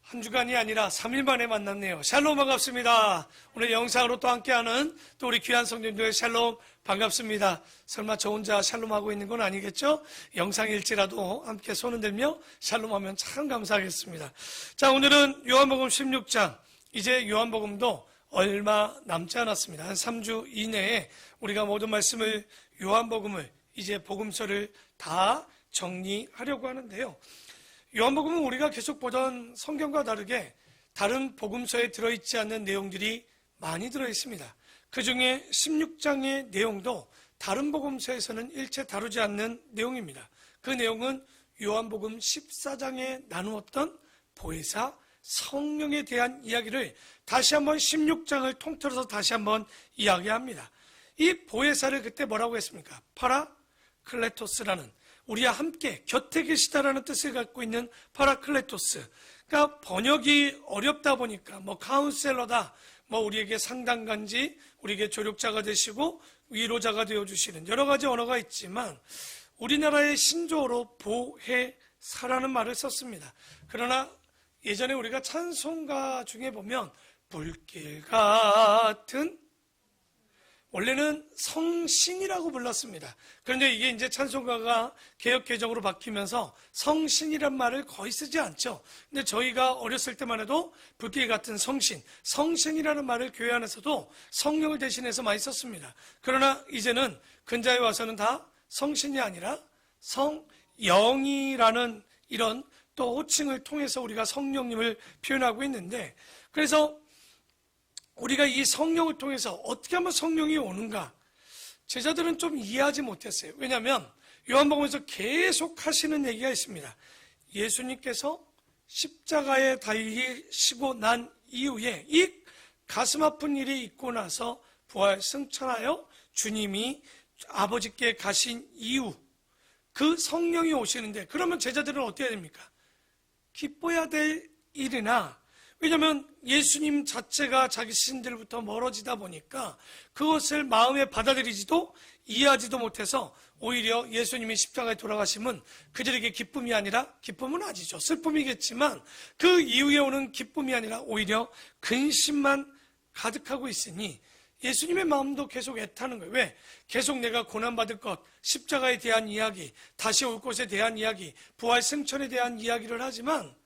한 주간이 아니라 3일 만에 만났네요. 샬롬 반갑습니다. 오늘 영상으로 또 함께하는 또 우리 귀한 성도님들 샬롬 반갑습니다. 설마 저 혼자 샬롬하고 있는 건 아니겠죠? 영상일지라도 함께 손을 들며 샬롬하면 참 감사하겠습니다. 자, 오늘은 요한복음 16장, 이제 요한복음도 얼마 남지 않았습니다. 한 3주 이내에 우리가 모든 말씀을, 요한복음을, 이제 복음서를 다 정리하려고 하는데요. 요한복음은 우리가 계속 보던 성경과 다르게 다른 복음서에 들어있지 않는 내용들이 많이 들어있습니다. 그 중에 16장의 내용도 다른 복음서에서는 일체 다루지 않는 내용입니다. 그 내용은 요한복음 14장에 나누었던 보혜사 성령에 대한 이야기를 다시 한번 16장을 통틀어서 다시 한번 이야기합니다. 이 보혜사를 그때 뭐라고 했습니까? 파라클레토스라는, 우리와 함께 곁에 계시다라는 뜻을 갖고 있는 파라클레토스. 그러니까 번역이 어렵다 보니까 카운셀러다, 우리에게 상담관지, 우리에게 조력자가 되시고 위로자가 되어주시는 여러 가지 언어가 있지만 우리나라의 신조어로 보혜사라는 말을 썼습니다. 그러나 예전에 우리가 찬송가 중에 보면 불길 같은, 원래는 성신이라고 불렀습니다. 그런데 이게 이제 찬송가가 개역 개정으로 바뀌면서 성신이란 말을 거의 쓰지 않죠. 근데 저희가 어렸을 때만 해도 불길 같은 성신, 성신이라는 말을 교회 안에서도 성령을 대신해서 많이 썼습니다. 그러나 이제는 근자에 와서는 다 성신이 아니라 성영이라는 이런 또 호칭을 통해서 우리가 성령님을 표현하고 있는데, 그래서 우리가 이 성령을 통해서 어떻게 하면 성령이 오는가, 제자들은 좀 이해하지 못했어요. 왜냐하면 요한복음에서 계속 하시는 얘기가 있습니다. 예수님께서 십자가에 달리시고 난 이후에 이 가슴 아픈 일이 있고 나서 부활 승천하여 주님이 아버지께 가신 이후 그 성령이 오시는데, 그러면 제자들은 어떻게 해야 됩니까? 기뻐야 될 일이나, 왜냐하면 예수님 자체가 자기 신들부터 멀어지다 보니까 그것을 마음에 받아들이지도 이해하지도 못해서 오히려 예수님이 십자가에 돌아가심은 그들에게 기쁨이 아니라, 기쁨은 아니죠, 슬픔이겠지만 그 이후에 오는 기쁨이 아니라 오히려 근심만 가득하고 있으니 예수님의 마음도 계속 애타는 거예요. 왜? 계속 내가 고난받을 것, 십자가에 대한 이야기, 다시 올 것에 대한 이야기, 부활 승천에 대한 이야기를 하지만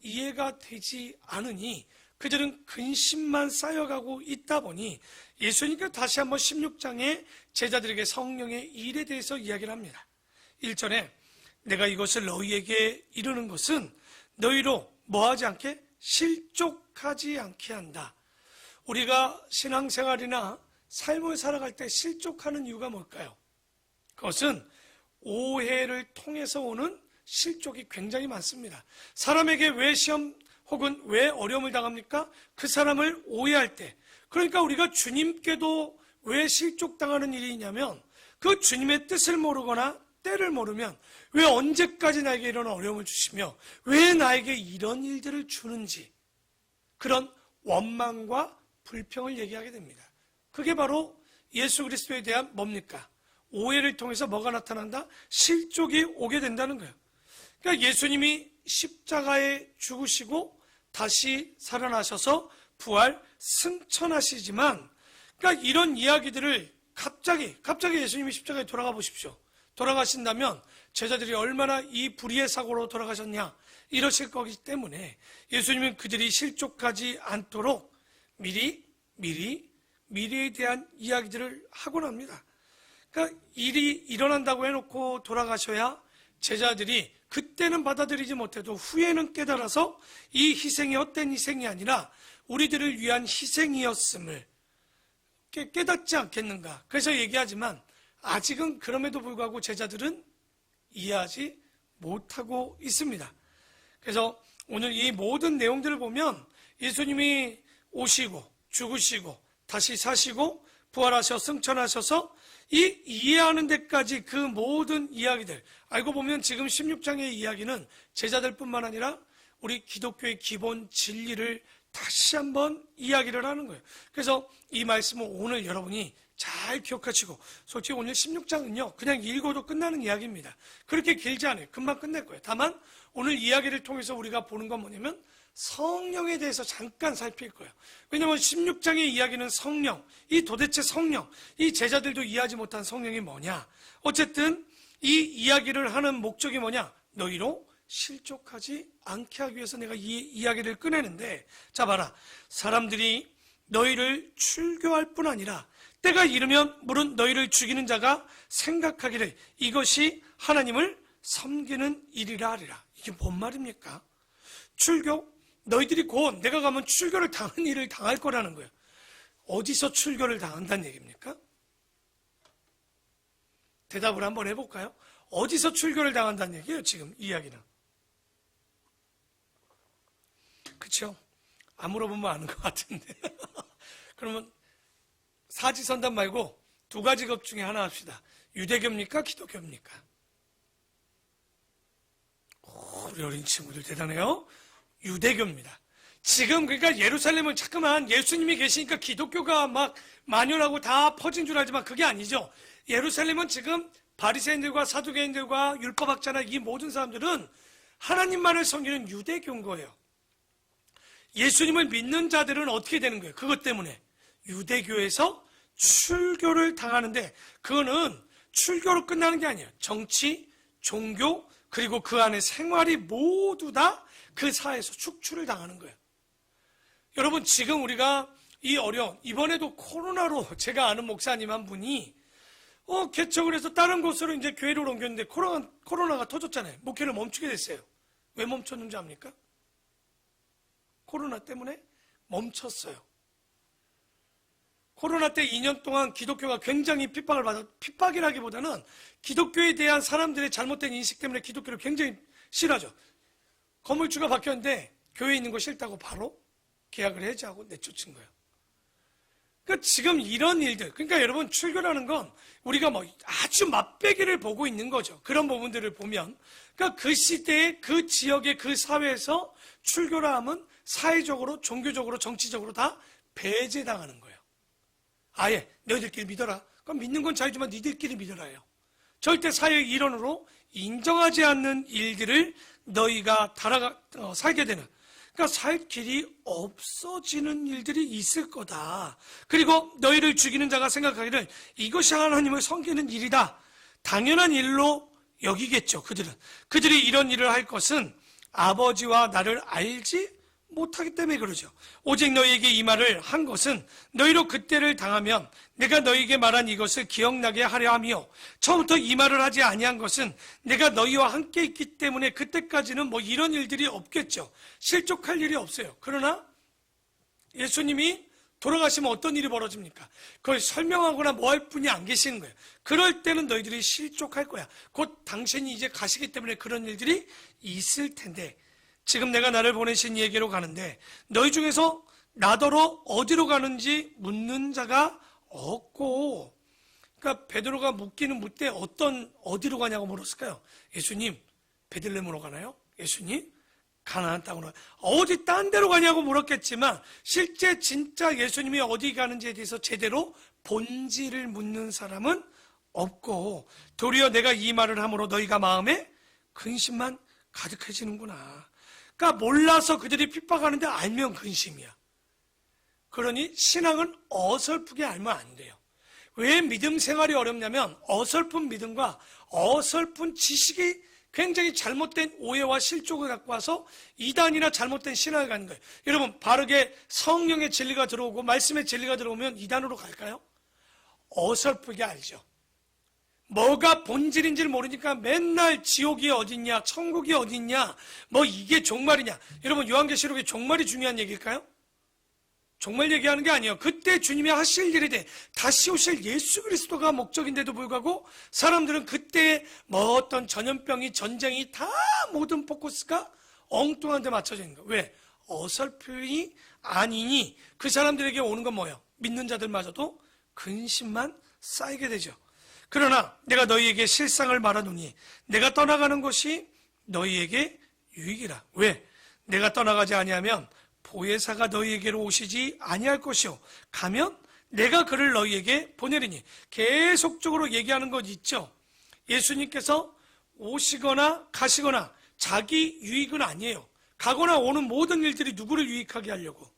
이해가 되지 않으니 그들은 근심만 쌓여가고 있다 보니 예수님께서 다시 한번 16장에 제자들에게 성령의 일에 대해서 이야기를 합니다. 1절에 내가 이것을 너희에게 이르는 것은 너희로 뭐하지 않게? 실족하지 않게 한다. 우리가 신앙생활이나 삶을 살아갈 때 실족하는 이유가 뭘까요? 그것은 오해를 통해서 오는 실족이 굉장히 많습니다. 사람에게 왜 시험 혹은 왜 어려움을 당합니까? 그 사람을 오해할 때. 그러니까 우리가 주님께도 왜 실족당하는 일이 있냐면 그 주님의 뜻을 모르거나 때를 모르면 왜 언제까지 나에게 이런 어려움을 주시며 왜 나에게 이런 일들을 주는지, 그런 원망과 불평을 얘기하게 됩니다. 그게 바로 예수 그리스도에 대한 뭡니까? 오해를 통해서 뭐가 나타난다? 실족이 오게 된다는 거예요. 그러니까 예수님이 십자가에 죽으시고 다시 살아나셔서 부활 승천하시지만, 그러니까 이런 이야기들을 갑자기 예수님이 십자가에 돌아가 보십시오. 돌아가신다면 제자들이 얼마나 이 불의의 사고로 돌아가셨냐 이러실 거기 때문에 예수님은 그들이 실족하지 않도록 미래에 대한 이야기들을 하곤 합니다. 그러니까 일이 일어난다고 해놓고 돌아가셔야 제자들이 그때는 받아들이지 못해도 후에는 깨달아서 이 희생이 헛된 희생이 아니라 우리들을 위한 희생이었음을 깨닫지 않겠는가. 그래서 얘기하지만 아직은 그럼에도 불구하고 제자들은 이해하지 못하고 있습니다. 그래서 오늘 이 모든 내용들을 보면 예수님이 오시고 죽으시고 다시 사시고 부활하셔 승천하셔서 이 이해하는 데까지 그 모든 이야기들, 알고 보면 지금 16장의 이야기는 제자들뿐만 아니라 우리 기독교의 기본 진리를 다시 한번 이야기를 하는 거예요. 그래서 이 말씀은 오늘 여러분이 잘 기억하시고, 솔직히 오늘 16장은요 그냥 읽어도 끝나는 이야기입니다. 그렇게 길지 않아요. 금방 끝낼 거예요. 다만 오늘 이야기를 통해서 우리가 보는 건 뭐냐면 성령에 대해서 잠깐 살필 거예요. 왜냐하면 16장의 이야기는 성령, 이 도대체 성령, 이 제자들도 이해하지 못한 성령이 뭐냐. 어쨌든 이 이야기를 하는 목적이 뭐냐, 너희로 실족하지 않게 하기 위해서 내가 이 이야기를 꺼내는데, 자 봐라, 사람들이 너희를 출교할 뿐 아니라 때가 이르면 물은 너희를 죽이는 자가 생각하기를 이것이 하나님을 섬기는 일이라 하리라. 이게 뭔 말입니까? 출교? 너희들이 곧 내가 가면 출교를 당한 일을 당할 거라는 거예요. 어디서 출교를 당한다는 얘기입니까? 대답을 한번 해볼까요? 어디서 출교를 당한다는 얘기예요, 지금 이 이야기는. 그렇죠? 안 물어보면 아는 것 같은데. 그러면 사지선답 말고 두 가지 것 중에 하나 합시다. 유대교입니까? 기독교입니까? 우리 어린 친구들 대단해요. 유대교입니다. 지금 그러니까 예루살렘은 자꾸만 예수님이 계시니까 기독교가 막 만연하고 다 퍼진 줄 알지만 그게 아니죠. 예루살렘은 지금 바리새인들과 사두개인들과 율법학자나 이 모든 사람들은 하나님만을 섬기는 유대교인 거예요. 예수님을 믿는 자들은 어떻게 되는 거예요? 그것 때문에 유대교에서 출교를 당하는데, 그거는 출교로 끝나는 게 아니에요. 정치, 종교, 그리고 그 안에 생활이 모두 다 그 사회에서 축출을 당하는 거예요. 여러분, 지금 우리가 이 어려운, 이번에도 코로나로 제가 아는 목사님 한 분이 개척을 해서 다른 곳으로 이제 교회를 옮겼는데 코로나가 터졌잖아요. 목회를 멈추게 됐어요. 왜 멈췄는지 압니까? 코로나 때문에 멈췄어요. 코로나 때 2년 동안 기독교가 굉장히 핍박이라기보다는 기독교에 대한 사람들의 잘못된 인식 때문에 기독교를 굉장히 싫어하죠. 건물주가 바뀌었는데 교회에 있는 거 싫다고 바로 계약을 해지하고 내쫓은 거예요. 그러니까 지금 이런 일들, 그러니까 여러분, 출교라는 건 우리가 뭐 아주 맛배기를 보고 있는 거죠. 그런 부분들을 보면, 그러니까 그 시대에 그 지역의 그 사회에서 출교라 하면 사회적으로, 종교적으로, 정치적으로 다 배제당하는 거예요. 아예 너희들끼리 믿어라. 그럼 믿는 건 자유지만 니들끼리 믿어라요. 절대 사회의 일원으로 인정하지 않는 일들을 너희가 살게 되는, 그러니까 살 길이 없어지는 일들이 있을 거다. 그리고 너희를 죽이는 자가 생각하기를 이것이 하나님을 섬기는 일이다. 당연한 일로 여기겠죠. 그들이 이런 일을 할 것은 아버지와 나를 알지 못하기 때문에 그러죠. 오직 너희에게 이 말을 한 것은 너희로 그때를 당하면 내가 너희에게 말한 이것을 기억나게 하려 하며, 처음부터 이 말을 하지 아니한 것은 내가 너희와 함께 있기 때문에 그때까지는 뭐 이런 일들이 없겠죠. 실족할 일이 없어요. 그러나 예수님이 돌아가시면 어떤 일이 벌어집니까? 그걸 설명하거나 뭐 할 분이 안 계시는 거예요. 그럴 때는 너희들이 실족할 거야. 곧 당신이 이제 가시기 때문에 그런 일들이 있을 텐데, 지금 내가 나를 보내신 이에게로 가는데 너희 중에서 나더러 어디로 가는지 묻는 자가 없고. 그러니까 베드로가 묻기는 묻되 어디로 가냐고 물었을까요? 예수님, 베들레헴으로 가나요? 예수님, 가나안 땅으로 가나요? 어디 딴 데로 가냐고 물었겠지만 실제 진짜 예수님이 어디 가는지에 대해서 제대로 본질을 묻는 사람은 없고, 도리어 내가 이 말을 함으로 너희가 마음에 근심만 가득해지는구나. 그러니까 몰라서 그들이 핍박하는데 알면 근심이야. 그러니 신앙은 어설프게 알면 안 돼요. 왜 믿음 생활이 어렵냐면 어설픈 믿음과 어설픈 지식이 굉장히 잘못된 오해와 실족을 갖고 와서 이단이나 잘못된 신앙을 가는 거예요. 여러분, 바르게 성령의 진리가 들어오고 말씀의 진리가 들어오면 이단으로 갈까요? 어설프게 알죠. 뭐가 본질인지를 모르니까 맨날 지옥이 어딨냐, 천국이 어딨냐, 뭐 이게 종말이냐. 여러분, 요한계시록에 종말이 중요한 얘기일까요? 종말 얘기하는 게 아니에요. 그때 주님이 하실 일에 대해 다시 오실 예수 그리스도가 목적인데도 불구하고 사람들은 그때 뭐 어떤 전염병이, 전쟁이 다 모든 포커스가 엉뚱한 데 맞춰져 있는 거예요. 왜? 어설프이 아니니 그 사람들에게 오는 건 뭐예요? 믿는 자들마저도 근심만 쌓이게 되죠. 그러나 내가 너희에게 실상을 말하노니 내가 떠나가는 것이 너희에게 유익이라. 왜? 내가 떠나가지 아니하면 보혜사가 너희에게로 오시지 아니할 것이요 가면 내가 그를 너희에게 보내리니. 계속적으로 얘기하는 것 있죠. 예수님께서 오시거나 가시거나 자기 유익은 아니에요. 가거나 오는 모든 일들이 누구를 유익하게 하려고?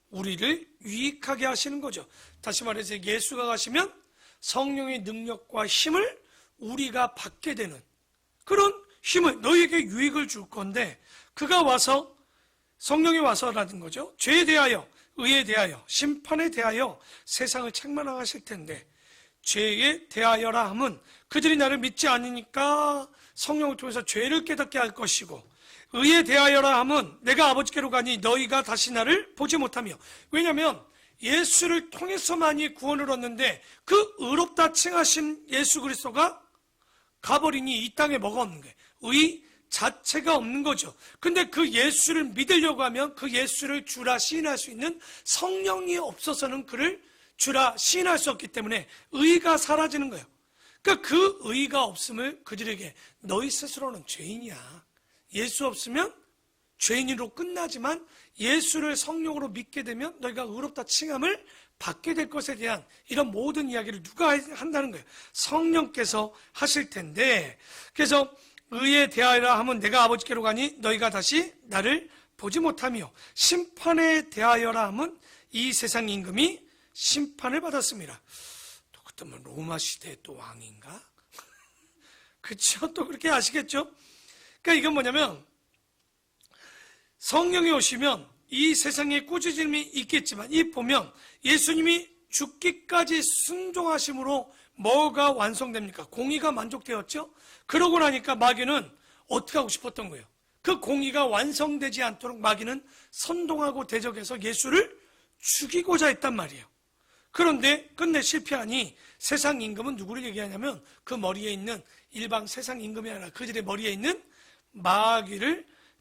우리를 유익하게 하시는 거죠. 다시 말해서 예수가 가시면 성령의 능력과 힘을 우리가 받게 되는 그런 힘을, 너희에게 유익을 줄 건데, 그가 와서, 성령이 와서라는 거죠. 죄에 대하여, 의에 대하여, 심판에 대하여 세상을 책망하실 텐데, 죄에 대하여라 함은 그들이 나를 믿지 않으니까 성령을 통해서 죄를 깨닫게 할 것이고, 의에 대하여라 함은 내가 아버지께로 가니 너희가 다시 나를 보지 못하며. 왜냐하면 예수를 통해서만이 구원을 얻는데, 그 의롭다 칭하신 예수 그리스도가 가버리니 이 땅에 뭐가 없는 거예요? 의 자체가 없는 거죠. 근데 그 예수를 믿으려고 하면 그 예수를 주라 시인할 수 있는 성령이 없어서는 그를 주라 시인할 수 없기 때문에 의가 사라지는 거예요. 그러니까 그 의가 없음을 그들에게, 너희 스스로는 죄인이야, 예수 없으면 죄인으로 끝나지만 예수를 성령으로 믿게 되면 너희가 의롭다 칭함을 받게 될 것에 대한 이런 모든 이야기를 누가 한다는 거예요? 성령께서 하실 텐데, 그래서 의에 대하여라 하면 내가 아버지께로 가니 너희가 다시 나를 보지 못하며, 심판에 대하여라 하면 이 세상 임금이 심판을 받았습니다. 또 그때 뭐 로마 시대의 또 왕인가? 그렇죠? 또 그렇게 아시겠죠? 그러니까 이건 뭐냐면, 성령이 오시면 이 세상에 꾸짖음이 있겠지만, 이 보면 예수님이 죽기까지 순종하심으로 뭐가 완성됩니까? 공의가 만족되었죠? 그러고 나니까 마귀는 어떻게 하고 싶었던 거예요? 그 공의가 완성되지 않도록 마귀는 선동하고 대적해서 예수를 죽이고자 했단 말이에요. 그런데 끝내 실패하니 세상 임금은 누구를 얘기하냐면, 그 머리에 있는 일반 세상 임금이 아니라 그들의 머리에 있는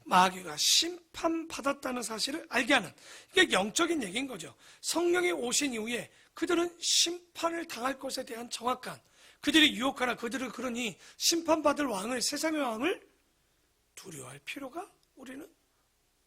마귀가 심판받았다는 사실을 알게 하는, 이게 영적인 얘기인 거죠. 성령이 오신 이후에 그들은 심판을 당할 것에 대한 정확한, 그들이 유혹하나 그들을 그러니 심판받을 왕을, 세상의 왕을 두려워할 필요가 우리는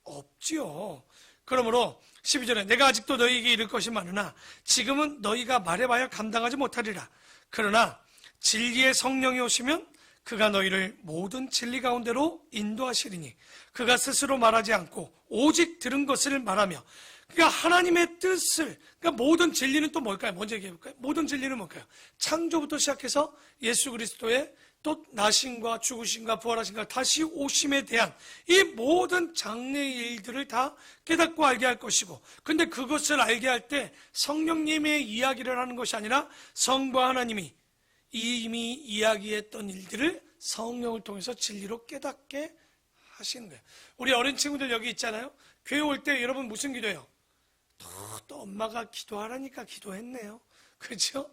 없지요. 그러므로 12절에 내가 아직도 너희에게 이를 것이 많으나 지금은 너희가 말해봐야 감당하지 못하리라. 그러나 진리의 성령이 오시면 그가 너희를 모든 진리 가운데로 인도하시리니 그가 스스로 말하지 않고 오직 들은 것을 말하며. 그러니까 하나님의 뜻을, 그러니까 모든 진리는 또 뭘까요? 먼저 얘기해 볼까요? 모든 진리는 뭘까요? 창조부터 시작해서 예수 그리스도의 또 나심과 죽으심과 부활하심과 다시 오심에 대한 이 모든 장래의 일들을 다 깨닫고 알게 할 것이고, 근데 그것을 알게 할 때 성령님의 이야기를 하는 것이 아니라 성부와 하나님이 이미 이야기했던 일들을 성령을 통해서 진리로 깨닫게 하시는 거예요. 우리 어린 친구들 여기 있잖아요. 교회 올 때 여러분 무슨 기도해요? 또 엄마가 기도하라니까 기도했네요. 그렇죠?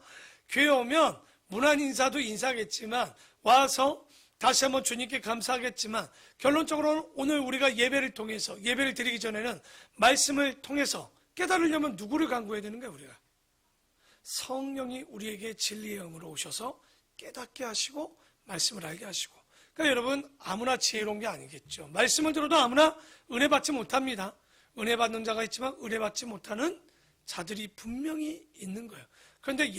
교회 오면 문안 인사도 인사하겠지만 와서 다시 한번 주님께 감사하겠지만, 결론적으로는 오늘 우리가 예배를 통해서, 예배를 드리기 전에는 말씀을 통해서 깨달으려면 누구를 간구해야 되는 거예요? 우리가 성령이 우리에게 진리의 영으로 오셔서 깨닫게 하시고 말씀을 알게 하시고. 그러니까 여러분, 아무나 지혜로운 게 아니겠죠. 말씀을 들어도 아무나 은혜 받지 못합니다. 은혜 받는 자가 있지만 은혜 받지 못하는 자들이 분명히 있는 거예요. 그런데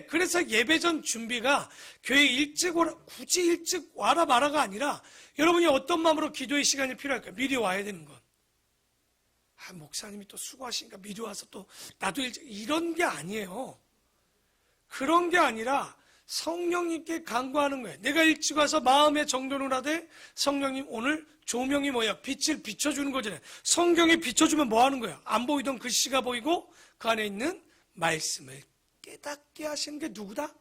그래서 예배 전 준비가 교회 일찍 오라, 굳이 일찍 와라 마라가 아니라 여러분이 어떤 마음으로 기도의 시간이 필요할까요? 미리 와야 되는 건. 목사님이 또 수고하시니까 미리 와서 또 나도 일찍, 이런 게 아니에요. 그런 게 아니라 성령님께 간구하는 거예요. 내가 일찍 와서 마음의 정돈을 하되, 성령님 오늘 조명이 뭐야? 빛을 비춰주는 거잖아요. 성경이 비춰주면 뭐 하는 거예요? 안 보이던 글씨가 보이고 그 안에 있는 말씀을 깨닫게 하시는 게 누구다?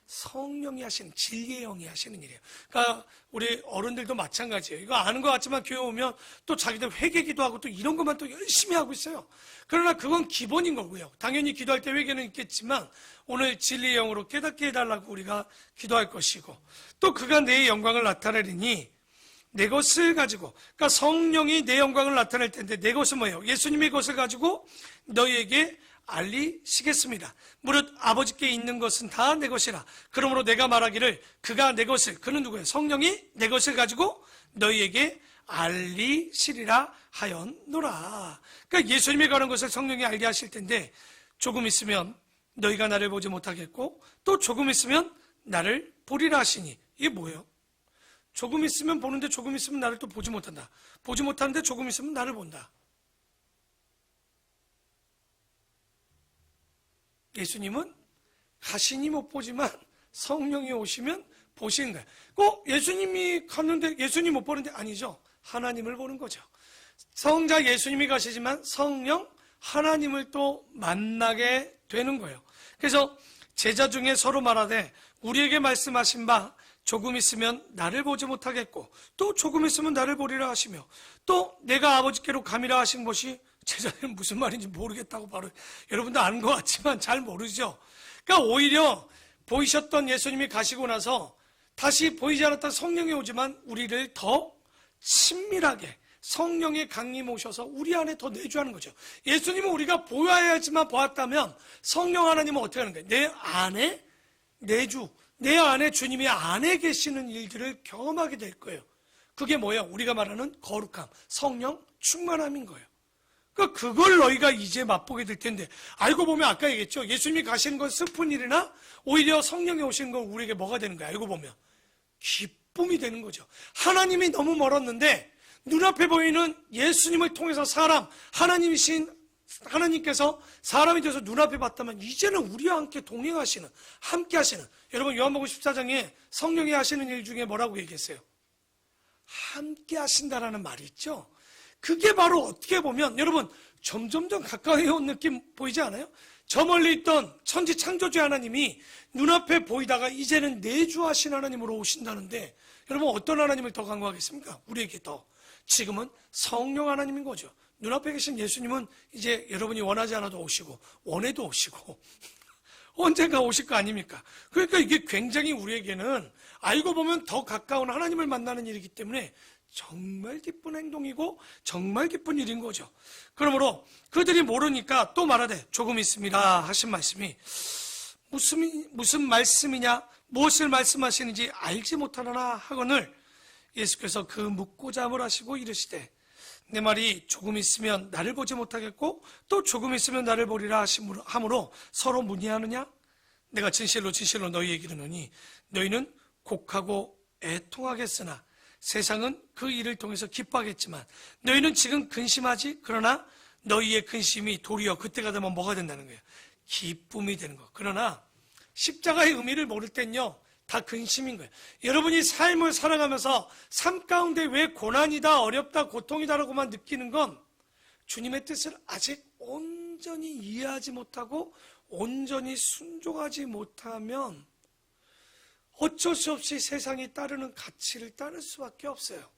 성령이 하시는, 진리의 영이 하시는 일이에요. 그러니까 우리 어른들도 마찬가지예요. 이거 아는 것 같지만 교회 오면 또 자기들 회개기도 하고 또 이런 것만 또 열심히 하고 있어요. 그러나 그건 기본인 거고요. 당연히 기도할 때 회개는 있겠지만 오늘 진리의 영으로 깨닫게 해달라고 우리가 기도할 것이고, 또 그가 내 영광을 나타내리니 내 것을 가지고, 그러니까 성령이 내 영광을 나타낼 텐데 내 것은 뭐예요? 예수님의 것을 가지고 너희에게 알리시겠습니다. 무릇 아버지께 있는 것은 다 내 것이라. 그러므로 내가 말하기를 그가 내 것을, 그는 누구예요? 성령이 내 것을 가지고 너희에게 알리시리라 하였노라. 그러니까 예수님이 가는 것을 성령이 알게 하실 텐데, 조금 있으면 너희가 나를 보지 못하겠고 또 조금 있으면 나를 보리라 하시니. 이게 뭐예요? 조금 있으면 보는데 조금 있으면 나를 또 보지 못한다. 보지 못하는데 조금 있으면 나를 본다. 예수님은 가시니 못 보지만 성령이 오시면 보시는 거예요. 꼭 예수님이 갔는데 예수님 못 보는데 아니죠. 하나님을 보는 거죠. 성자 예수님이 가시지만 성령 하나님을 또 만나게 되는 거예요. 그래서 제자 중에 서로 말하되 우리에게 말씀하신 바 조금 있으면 나를 보지 못하겠고 또 조금 있으면 나를 보리라 하시며 또 내가 아버지께로 감이라 하신 것이 제자들은 무슨 말인지 모르겠다고 바로 여러분도 아는 것 같지만 잘 모르죠. 그러니까 오히려 보이셨던 예수님이 가시고 나서 다시 보이지 않았던 성령이 오지만 우리를 더 친밀하게 성령의 강림 오셔서 우리 안에 더 내주하는 거죠. 예수님은 우리가 보아야지만 보았다면 성령 하나님은 어떻게 하는 거예요? 내 안에 내주, 내 안에 주님이 안에 계시는 일들을 경험하게 될 거예요. 그게 뭐예요? 우리가 말하는 거룩함, 성령 충만함인 거예요. 그러니까 그걸 너희가 이제 맛보게 될 텐데 알고 보면 아까 얘기했죠. 예수님이 가시는 건 슬픈 일이나 오히려 성령이 오시는 건 우리에게 뭐가 되는 거예요? 알고 보면 기쁨이 되는 거죠. 하나님이 너무 멀었는데 눈앞에 보이는 예수님을 통해서 하나님께서 사람이 돼서 눈앞에 봤다면 이제는 우리와 함께 동행하시는, 함께 하시는, 여러분 요한복음 14장에 성령이 하시는 일 중에 뭐라고 얘기했어요? 함께 하신다라는 말이 있죠. 그게 바로 어떻게 보면 여러분 점점점 가까이 온 느낌 보이지 않아요? 저 멀리 있던 천지 창조주 하나님이 눈앞에 보이다가 이제는 내주하신 하나님으로 오신다는데 여러분 어떤 하나님을 더 간구하겠습니까? 우리에게 더 지금은 성령 하나님인 거죠. 눈앞에 계신 예수님은 이제 여러분이 원하지 않아도 오시고 원해도 오시고 언젠가 오실 거 아닙니까? 그러니까 이게 굉장히 우리에게는 알고 보면 더 가까운 하나님을 만나는 일이기 때문에 정말 기쁜 행동이고 정말 기쁜 일인 거죠. 그러므로 그들이 모르니까 또 말하되 조금 있습니다 하신 말씀이 무슨 말씀이냐, 무엇을 말씀하시는지 알지 못하나 하거늘 예수께서 그 묻고자 함을 하시고 이르시되 내 말이 조금 있으면 나를 보지 못하겠고 또 조금 있으면 나를 보리라 함으로 서로 문의하느냐? 내가 진실로 진실로 너희에게 이르노니 너희는 곡하고 애통하겠으나 세상은 그 일을 통해서 기뻐하겠지만 너희는 지금 근심하지? 그러나 너희의 근심이 도리어 그때가 되면 뭐가 된다는 거예요? 기쁨이 되는 거. 그러나 십자가의 의미를 모를 땐요 다 근심인 거예요. 여러분이 삶을 살아가면서 삶 가운데 왜 고난이다, 어렵다, 고통이다라고만 느끼는 건 주님의 뜻을 아직 온전히 이해하지 못하고 온전히 순종하지 못하면 어쩔 수 없이 세상이 따르는 가치를 따를 수밖에 없어요.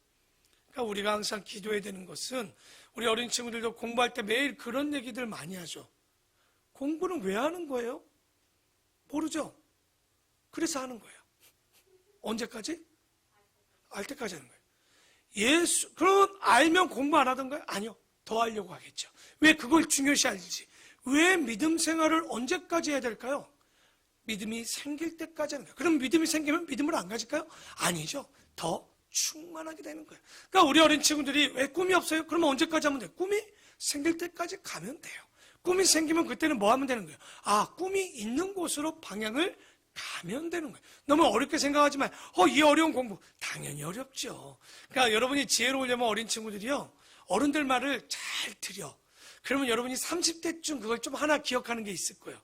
그러니까 우리가 항상 기도해야 되는 것은 우리 어린 친구들도 공부할 때 매일 그런 얘기들 많이 하죠. 공부는 왜 하는 거예요? 모르죠. 그래서 하는 거예요. 언제까지? 알 때까지 하는 거예요. 그럼 알면 공부 안 하던가요? 아니요. 더 하려고 하겠죠. 왜 그걸 중요시 알지? 왜 믿음 생활을 언제까지 해야 될까요? 믿음이 생길 때까지 하는 거예요. 그럼 믿음이 생기면 믿음을 안 가질까요? 아니죠. 더 충만하게 되는 거예요. 그러니까 우리 어린 친구들이 왜 꿈이 없어요? 그러면 언제까지 하면 돼요? 꿈이 생길 때까지 가면 돼요. 꿈이 생기면 그때는 뭐 하면 되는 거예요? 아, 꿈이 있는 곳으로 방향을 가면 되는 거예요. 너무 어렵게 생각하지 마요. 이 어려운 공부. 당연히 어렵죠. 그러니까 여러분이 지혜로우려면 어린 친구들이요. 어른들 말을 잘 들여. 그러면 여러분이 30대쯤 그걸 좀 하나 기억하는 게 있을 거예요.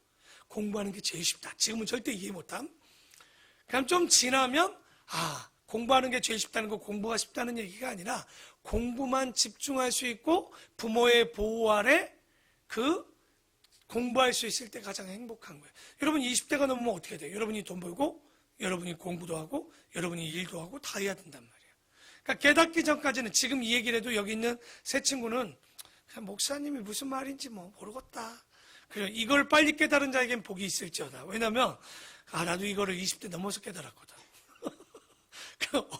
공부하는 게 제일 쉽다. 지금은 절대 이해 못함. 그럼 좀 지나면 공부하는 게 제일 쉽다는 거 공부가 쉽다는 얘기가 아니라 공부만 집중할 수 있고 부모의 보호 아래 공부할 수 있을 때 가장 행복한 거예요. 여러분 20대가 넘으면 어떻게 돼요? 여러분이 돈 벌고 여러분이 공부도 하고 여러분이 일도 하고 다 해야 된단 말이에요. 그러니까 깨닫기 전까지는 지금 이 얘기를 해도 여기 있는 세 친구는 그냥 목사님이 무슨 말인지 모르겠다. 그래, 이걸 빨리 깨달은 자에겐 복이 있을지어다. 왜냐면 나도 이거를 20대 넘어서 깨달았거든.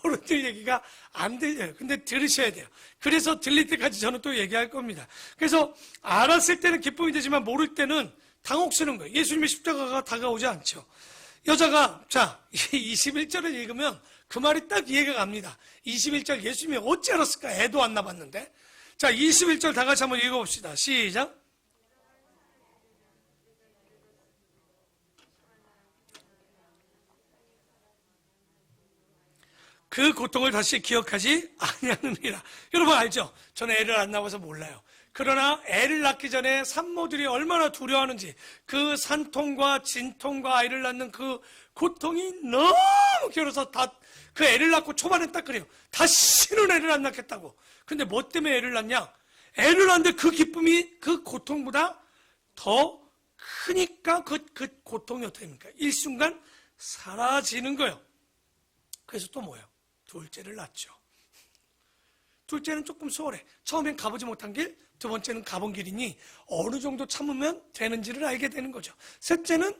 어른들 얘기가 안 들려요. 근데 들으셔야 돼요. 그래서 들릴 때까지 저는 또 얘기할 겁니다. 그래서 알았을 때는 기쁨이 되지만 모를 때는 당혹스러운 거예요. 예수님의 십자가가 다가오지 않죠. 여자가 21절을 읽으면 그 말이 딱 이해가 갑니다. 21절 예수님이 어찌 알았을까? 애도 안 낳았는데. 자, 21절 다 같이 한번 읽어봅시다. 시작. 그 고통을 다시 기억하지 아니하느니라. 여러분 알죠? 저는 애를 안 낳아서 몰라요. 그러나 애를 낳기 전에 산모들이 얼마나 두려워하는지, 그 산통과 진통과 아이를 낳는 그 고통이 너무 길어서 다 그 애를 낳고 초반에 딱 그래요. 다시는 애를 안 낳겠다고. 근데 뭐 때문에 애를 낳냐? 애를 낳는데 그 기쁨이 그 고통보다 더 크니까 그 고통이 어떻게 됩니까? 일순간 사라지는 거예요. 그래서 또 뭐예요? 둘째를 낳죠. 둘째는 조금 수월해. 처음엔 가보지 못한 길, 두 번째는 가본 길이니 어느 정도 참으면 되는지를 알게 되는 거죠. 셋째는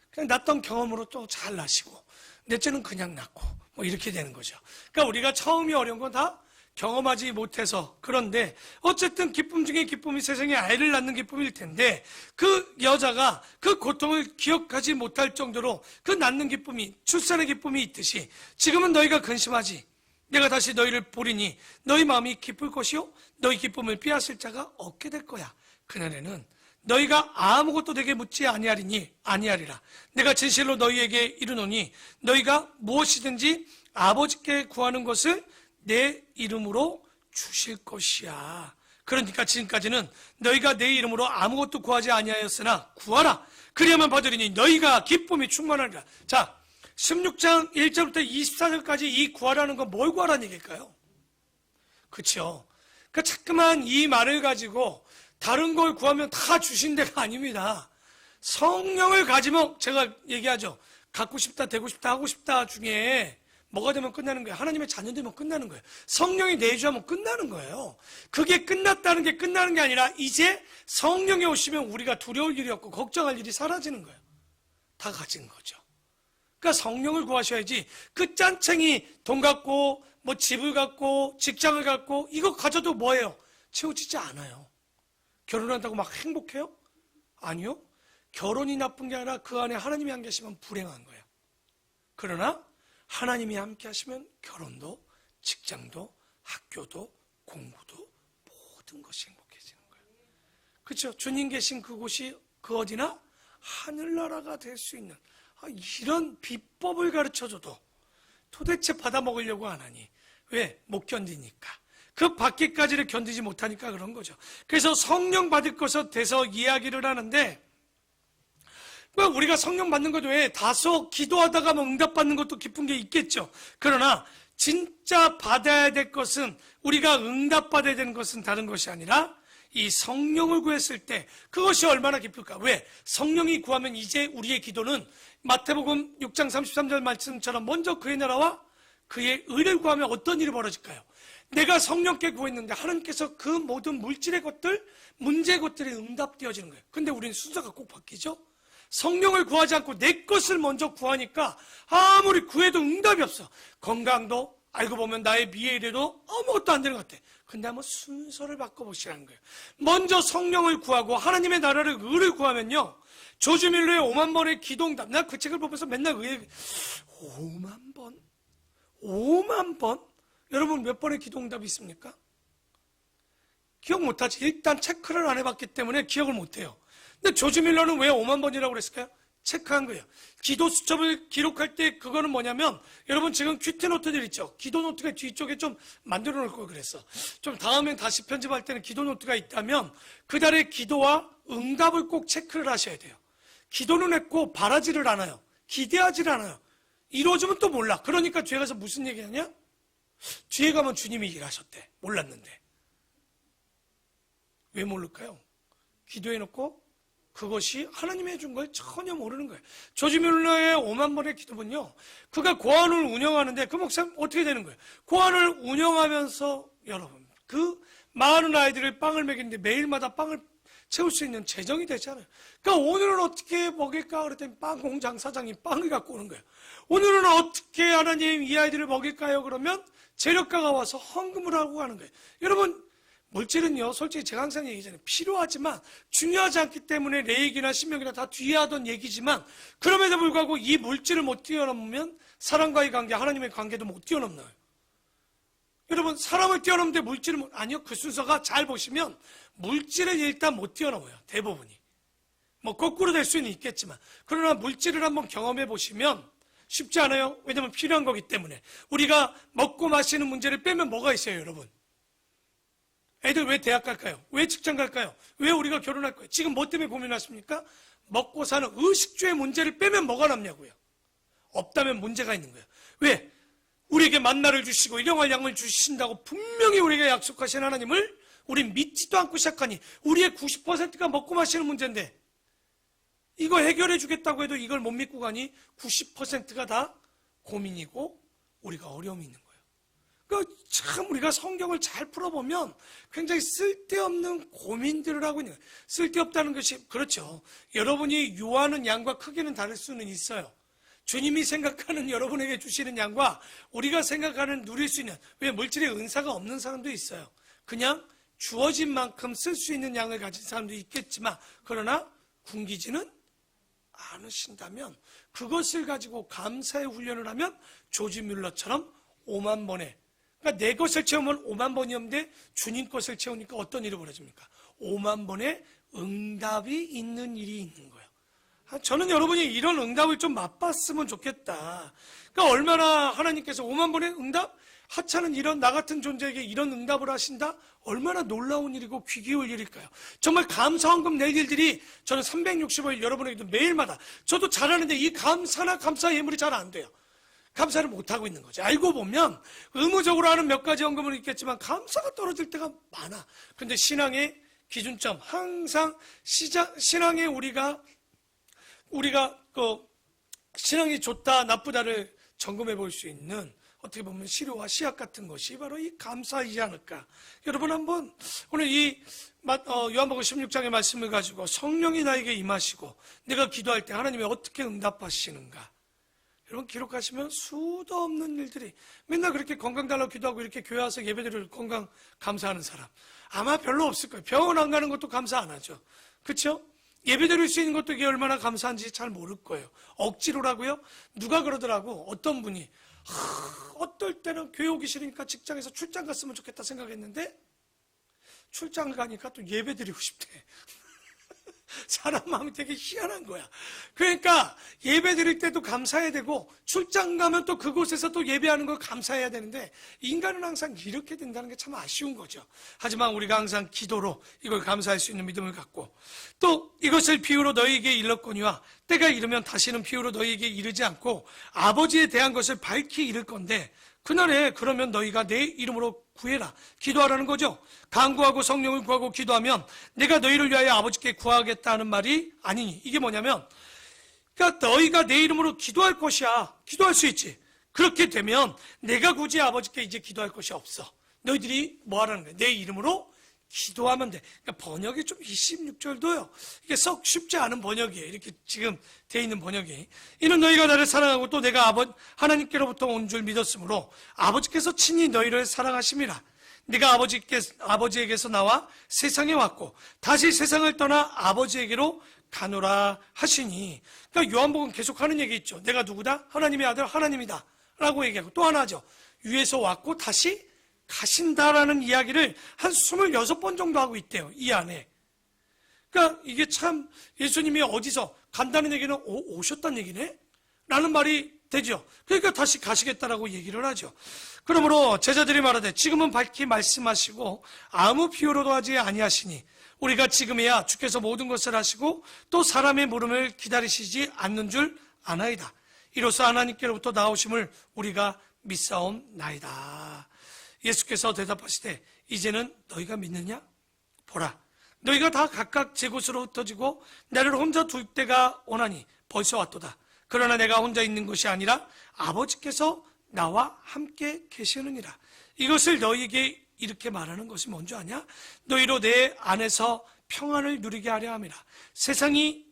그냥 낳던 경험으로 또 잘 낳으시고, 넷째는 그냥 낳고, 뭐 이렇게 되는 거죠. 그러니까 우리가 처음이 어려운 건 다 경험하지 못해서. 그런데 어쨌든 기쁨 중에 기쁨이 세상에 아이를 낳는 기쁨일 텐데, 그 여자가 그 고통을 기억하지 못할 정도로 그 낳는 기쁨이, 출산의 기쁨이 있듯이 지금은 너희가 근심하지, 내가 다시 너희를 보리니 너희 마음이 기쁠 것이요 너희 기쁨을 빼앗을 자가 없게 될 거야. 그날에는 너희가 아무것도 내게 묻지 아니하리라. 내가 진실로 너희에게 이르노니 너희가 무엇이든지 아버지께 구하는 것을 내 이름으로 주실 것이야. 그러니까 지금까지는 너희가 내 이름으로 아무것도 구하지 아니하였으나 구하라. 그리야만 받으리니 너희가 기쁨이 충만하리라. 자, 16장 1절부터 24절까지 이 구하라는 건 뭘 구하라는 얘기일까요? 그렇죠? 그러니까 자꾸만 이 말을 가지고 다른 걸 구하면 다 주신 데가 아닙니다. 성령을 가지면, 제가 얘기하죠. 갖고 싶다, 되고 싶다, 하고 싶다 중에 뭐가 되면 끝나는 거예요? 하나님의 자녀 되면 끝나는 거예요. 성령이 내주하면 끝나는 거예요. 그게 끝났다는 게 끝나는 게 아니라 이제 성령이 오시면 우리가 두려울 일이 없고 걱정할 일이 사라지는 거예요. 다 가진 거죠. 그러니까 성령을 구하셔야지 그 짠챙이 돈 갖고 뭐 집을 갖고 직장을 갖고 이거 가져도 뭐예요? 채워지지 않아요. 결혼한다고 막 행복해요? 아니요. 결혼이 나쁜 게 아니라 그 안에 하나님이 함께 하시면 불행한 거예요. 그러나 하나님이 함께 하시면 결혼도 직장도 학교도 공부도 모든 것이 행복해지는 거예요. 그렇죠? 주님 계신 그곳이 그 어디나 하늘나라가 될 수 있는, 이런 비법을 가르쳐줘도 도대체 받아먹으려고 안 하니. 왜? 못 견디니까. 그 밖에까지를 견디지 못하니까 그런 거죠. 그래서 성령 받을 것에 대해서 이야기를 하는데, 우리가 성령 받는 것 외에 다소 기도하다가 응답받는 것도 기쁜 게 있겠죠. 그러나 진짜 받아야 될 것은, 우리가 응답받아야 되는 것은 다른 것이 아니라 이 성령을 구했을 때 그것이 얼마나 기쁠까. 왜? 성령이 구하면 이제 우리의 기도는 마태복음 6장 33절 말씀처럼 먼저 그의 나라와 그의 의를 구하면 어떤 일이 벌어질까요? 내가 성령께 구했는데 하나님께서 그 모든 물질의 것들, 문제의 것들이 응답되어지는 거예요. 근데 우리는 순서가 꼭 바뀌죠. 성령을 구하지 않고 내 것을 먼저 구하니까 아무리 구해도 응답이 없어. 건강도 알고 보면 나의 미래에도 아무것도 안 되는 것 같아. 근데 한번 순서를 바꿔보시라는 거예요. 먼저 성령을 구하고 하나님의 나라를, 의를 구하면요, 조지 밀러의 5만 번의 기도응답. 난 그 책을 보면서 맨날 5만 번? 5만 번? 여러분 몇 번의 기도응답이 있습니까? 기억 못하지. 일단 체크를 안 해봤기 때문에 기억을 못해요. 근데 조지 밀러는 왜 5만 번이라고 그랬을까요? 체크한 거예요. 기도 수첩을 기록할 때 그거는 뭐냐면, 여러분 지금 큐티 노트들 있죠? 기도 노트가 뒤쪽에 좀 만들어 놓을 걸 그랬어. 좀 다음엔 다시 편집할 때는 기도 노트가 있다면 그달의 기도와 응답을 꼭 체크를 하셔야 돼요. 기도는 했고 바라지를 않아요. 기대하지를 않아요. 이루어지면 또 몰라. 그러니까 뒤에 가서 무슨 얘기하냐? 뒤에 가면 주님이 일하셨대. 몰랐는데. 왜 모를까요? 기도해놓고 그것이 하나님이 해준 걸 전혀 모르는 거예요. 조지 밀러의 5만 번의 기도는요, 그가 고아원을 운영하는데 그 목사님 어떻게 되는 거예요? 고아원을 운영하면서 여러분 그 많은 아이들을 빵을 먹이는데 매일마다 빵을 채울 수 있는 재정이 되잖아요. 그러니까 오늘은 어떻게 먹일까 그랬더니 빵 공장 사장이 빵을 갖고 오는 거예요. 오늘은 어떻게 하나님 이 아이들을 먹일까요? 그러면 재력가가 와서 헌금을 하고 가는 거예요. 여러분 물질은요, 솔직히 제가 항상 얘기하잖아요. 필요하지만 중요하지 않기 때문에 레위기나 신명기나 다 뒤에 하던 얘기지만, 그럼에도 불구하고 이 물질을 못 뛰어넘으면 사람과의 관계, 하나님의 관계도 못 뛰어넘나요? 여러분 사람을 뛰어넘는데 물질을 못, 아니요, 그 순서가 잘 보시면 물질을 일단 못 뛰어넘어요. 대부분이. 뭐 거꾸로 될 수는 있겠지만, 그러나 물질을 한번 경험해 보시면 쉽지 않아요. 왜냐하면 필요한 거기 때문에. 우리가 먹고 마시는 문제를 빼면 뭐가 있어요, 여러분? 애들 왜 대학 갈까요? 왜 직장 갈까요? 왜 우리가 결혼할 거예요? 지금 뭐 때문에 고민하십니까? 먹고 사는 의식주의 문제를 빼면 뭐가 남냐고요? 없다면 문제가 있는 거예요. 왜? 우리에게 만나를 주시고 일용할 양을 주신다고 분명히 우리에게 약속하신 하나님을 우린 믿지도 않고 시작하니 우리의 90%가 먹고 마시는 문제인데 이거 해결해 주겠다고 해도 이걸 못 믿고 가니 90%가 다 고민이고 우리가 어려움이 있는 거예요. 그러니까 참 우리가 성경을 잘 풀어보면 굉장히 쓸데없는 고민들을 하고 있는 거예요. 쓸데없다는 것이 그렇죠. 여러분이 요하는 양과 크기는 다를 수는 있어요. 주님이 생각하는 여러분에게 주시는 양과 우리가 생각하는 누릴 수 있는, 왜 물질의 은사가 없는 사람도 있어요. 그냥 주어진 만큼 쓸 수 있는 양을 가진 사람도 있겠지만 그러나 굶기지는 않으신다면 그것을 가지고 감사의 훈련을 하면 조지 뮬러처럼 5만 번에, 그러니까 내 것을 채우면 5만 번이었는데 주님 것을 채우니까 어떤 일이 벌어집니까? 5만 번의 응답이 있는 일이 있는 거예요. 저는 여러분이 이런 응답을 좀 맛봤으면 좋겠다. 그러니까 얼마나 하나님께서 5만 번의 응답? 하찮은 이런 나 같은 존재에게 이런 응답을 하신다? 얼마나 놀라운 일이고 귀 기울 일일까요? 정말 감사헌금 낼 일들이 저는 365일 여러분에게도 매일마다 저도 잘하는데 이 감사나 감사 예물이 잘 안 돼요. 감사를 못하고 있는 거죠. 알고 보면 의무적으로 하는 몇 가지 헌금은 있겠지만 감사가 떨어질 때가 많아. 그런데 신앙의 기준점, 항상 신앙의 우리가 신앙이 좋다 나쁘다를 점검해 볼 수 있는 어떻게 보면 시료와 시약 같은 것이 바로 이 감사이지 않을까. 여러분 한번 오늘 이 요한복음 16장의 말씀을 가지고 성령이 나에게 임하시고 내가 기도할 때 하나님이 어떻게 응답하시는가. 여러분 기록하시면 수도 없는 일들이, 맨날 그렇게 건강 달라고 기도하고 이렇게 교회 와서 예배드릴 건강 감사하는 사람 아마 별로 없을 거예요. 병원 안 가는 것도 감사 안 하죠. 그렇죠? 예배 드릴 수 있는 것도 이게 얼마나 감사한지 잘 모를 거예요. 억지로라고요? 누가 그러더라고. 어떤 분이 어떨 때는 교회 오기 싫으니까 직장에서 출장 갔으면 좋겠다 생각했는데 출장을 가니까 또 예배 드리고 싶대. 사람 마음이 되게 희한한 거야. 그러니까 예배 드릴 때도 감사해야 되고 출장 가면 또 그곳에서 또 예배하는 걸 감사해야 되는데 인간은 항상 이렇게 된다는 게 참 아쉬운 거죠. 하지만 우리가 항상 기도로 이걸 감사할 수 있는 믿음을 갖고 또 이것을 비유로 너희에게 일렀거니와 때가 이르면 다시는 비유로 너희에게 이르지 않고 아버지에 대한 것을 밝히 이를 건데 그날에 그러면 너희가 내 이름으로 구해라. 기도하라는 거죠. 간구하고 성령을 구하고 기도하면 내가 너희를 위하여 아버지께 구하겠다는 말이 아니니. 이게 뭐냐면 그러니까 너희가 내 이름으로 기도할 것이야. 기도할 수 있지. 그렇게 되면 내가 굳이 아버지께 이제 기도할 것이 없어. 너희들이 뭐 하라는 거야? 내 이름으로 기도하면 돼. 그러니까 번역이 좀 26절도요. 이게 썩 쉽지 않은 번역이에요. 이렇게 지금 돼 있는 번역이. 이는 너희가 나를 사랑하고 또 내가 하나님께로부터 온 줄 믿었으므로 아버지께서 친히 너희를 사랑하심이라. 네가 아버지에게서 나와 세상에 왔고 다시 세상을 떠나 아버지에게로 가노라 하시니. 그러니까 요한복음 계속 하는 얘기 있죠. 내가 누구다? 하나님의 아들 하나님이다 라고 얘기하고 또 하나 하죠. 위에서 왔고 다시 가신다라는 이야기를 한 26번 정도 하고 있대요. 이 안에. 그러니까 이게 참 예수님이 어디서 간다는 얘기는 오셨다는 얘기네? 라는 말이 되죠. 그러니까 다시 가시겠다라고 얘기를 하죠. 그러므로 제자들이 말하되 지금은 밝히 말씀하시고 아무 비유로도 하지 아니하시니 우리가 지금이야 주께서 모든 것을 하시고 또 사람의 물음을 기다리시지 않는 줄 아나이다. 이로써 하나님께로부터 나오심을 우리가 믿사옵나이다. 예수께서 대답하시되 이제는 너희가 믿느냐? 보라, 너희가 다 각각 제 곳으로 흩어지고 나를 혼자 둘 때가 오나니 벌써 왔도다. 그러나 내가 혼자 있는 것이 아니라 아버지께서 나와 함께 계시느니라. 이것을 너희에게 이렇게 말하는 것이 뭔지 아냐? 너희로 내 안에서 평안을 누리게 하려 함이라. 세상에서는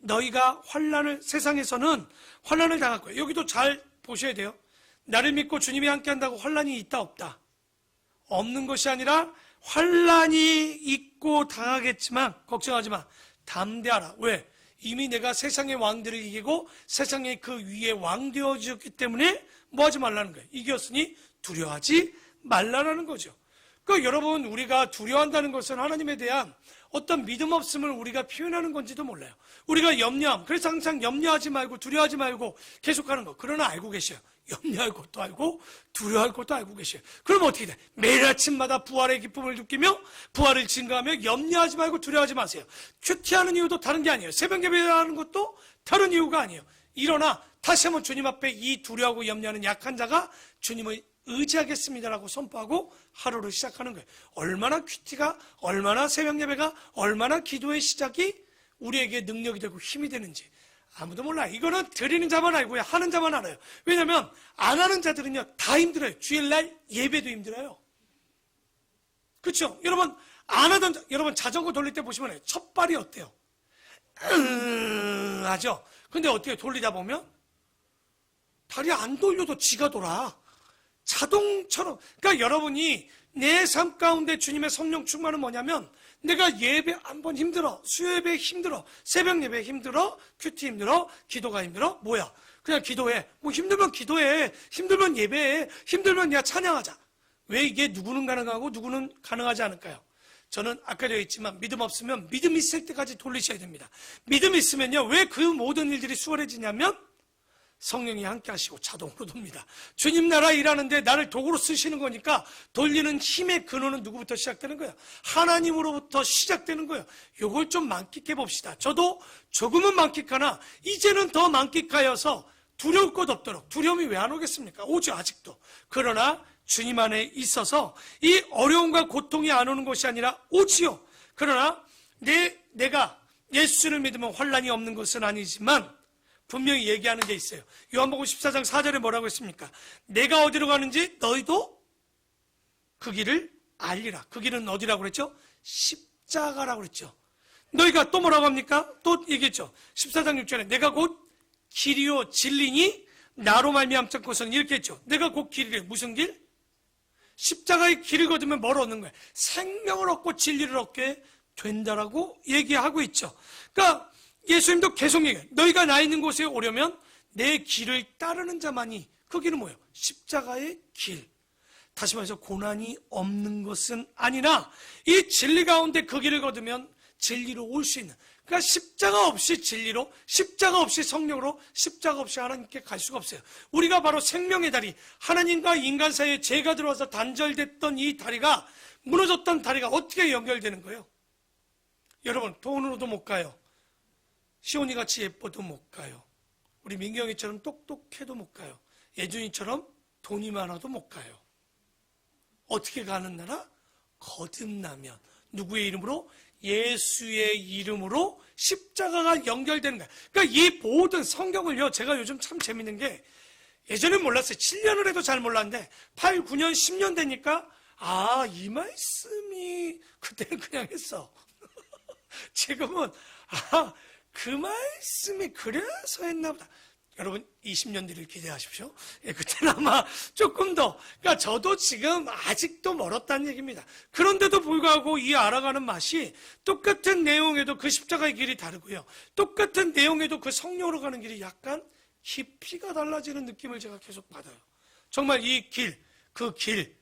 환난을 당할 거예요. 여기도 잘 보셔야 돼요. 나를 믿고 주님이 함께 한다고 환난이 있다 없다? 없는 것이 아니라 환난이 있고 당하겠지만 걱정하지 마. 담대하라. 왜? 이미 내가 세상의 왕들을 이기고 세상의 그 위에 왕 되어졌기 때문에 뭐 하지 말라는 거예요. 이겼으니 두려워하지 말라는 거죠. 그 여러분, 우리가 두려워한다는 것은 하나님에 대한 어떤 믿음 없음을 우리가 표현하는 건지도 몰라요. 우리가 염려함, 그래서 항상 염려하지 말고 두려워하지 말고 계속하는 거. 그러나 알고 계셔요. 염려할 것도 알고 두려워할 것도 알고 계셔요. 그럼 어떻게 돼? 매일 아침마다 부활의 기쁨을 느끼며 부활을 증거하며 염려하지 말고 두려워하지 마세요. 큐티하는 이유도 다른 게 아니에요. 새벽 예배하는 것도 다른 이유가 아니에요. 일어나 다시 한번 주님 앞에 이 두려워하고 염려하는 약한 자가 주님을 의지하겠습니다라고 선포하고 하루를 시작하는 거예요. 얼마나 큐티가, 얼마나 새벽 예배가, 얼마나 기도의 시작이 우리에게 능력이 되고 힘이 되는지 아무도 몰라요. 이거는 드리는 자만 알고요, 하는 자만 알아요. 왜냐하면 안 하는 자들은요 다 힘들어요. 주일날 예배도 힘들어요. 그렇죠? 여러분, 안 하던 여러분 자전거 돌릴 때 보시면 첫 발이 어때요? 하죠. 근데 어떻게 돌리다 보면 다리 안 돌려도 지가 돌아. 자동처럼. 그러니까 여러분이 내 삶 가운데 주님의 성령 충만은 뭐냐면, 내가 예배 한 번 힘들어, 수요 예배 힘들어, 새벽 예배 힘들어, 큐티 힘들어, 기도가 힘들어, 뭐야? 그냥 기도해. 뭐 힘들면 기도해, 힘들면 예배해, 힘들면 야 찬양하자. 왜 이게 누구는 가능하고 누구는 가능하지 않을까요? 저는 아까도 했지만 믿음 없으면 믿음 있을 때까지 돌리셔야 됩니다. 믿음 있으면요, 왜 그 모든 일들이 수월해지냐면 성령이 함께 하시고 자동으로 돕니다. 주님 나라 일하는데 나를 도구로 쓰시는 거니까 돌리는 힘의 근원은 누구부터 시작되는 거예요? 하나님으로부터 시작되는 거예요. 이걸 좀 만끽해 봅시다. 저도 조금은 만끽하나 이제는 더 만끽하여서 두려울 것 없도록. 두려움이 왜 안 오겠습니까? 오죠, 아직도. 그러나 주님 안에 있어서 이 어려움과 고통이 안 오는 것이 아니라 오지요. 그러나 내가 예수를 믿으면 환난이 없는 것은 아니지만 분명히 얘기하는 게 있어요. 요한복음 14장 4절에 뭐라고 했습니까? 내가 어디로 가는지 너희도 그 길을 알리라. 그 길은 어디라고 그랬죠? 십자가라고 그랬죠. 너희가 또 뭐라고 합니까? 또 얘기했죠. 14장 6절에 내가 곧 길이요 진리니 나로 말미암자 것은 이렇게 했죠. 내가 곧 길이래. 무슨 길? 십자가의 길을 거두면 뭘 얻는 거예요? 생명을 얻고 진리를 얻게 된다라고 얘기하고 있죠. 그러니까 예수님도 계속 얘기해요. 너희가 나 있는 곳에 오려면 내 길을 따르는 자만이, 그 길은 뭐예요? 십자가의 길. 다시 말해서 고난이 없는 것은 아니라 이 진리 가운데 그 길을 거두면 진리로 올 수 있는, 그러니까 십자가 없이 진리로, 십자가 없이 성령으로, 십자가 없이 하나님께 갈 수가 없어요. 우리가 바로 생명의 다리, 하나님과 인간 사이에 죄가 들어와서 단절됐던 이 다리가, 무너졌던 다리가 어떻게 연결되는 거예요? 여러분, 돈으로도 못 가요. 시온이같이 예뻐도 못 가요. 우리 민경이처럼 똑똑해도 못 가요. 예준이처럼 돈이 많아도 못 가요. 어떻게 가는 나라? 거듭나면. 누구의 이름으로? 예수의 이름으로 십자가가 연결되는 거예요. 그러니까 이 모든 성경을요, 제가 요즘 참 재밌는 게, 예전엔 몰랐어요. 7년을 해도 잘 몰랐는데 8, 9년, 10년 되니까 이 말씀이 그때는 그냥 했어. 지금은 그 말씀이 그래서 했나 보다. 여러분 20년 뒤를 기대하십시오. 그때는 아마 조금 더, 그러니까 저도 지금 아직도 멀었다는 얘기입니다. 그런데도 불구하고 이 알아가는 맛이, 똑같은 내용에도 그 십자가의 길이 다르고요, 똑같은 내용에도 그 성령으로 가는 길이 약간 깊이가 달라지는 느낌을 제가 계속 받아요. 정말 이 길, 그 길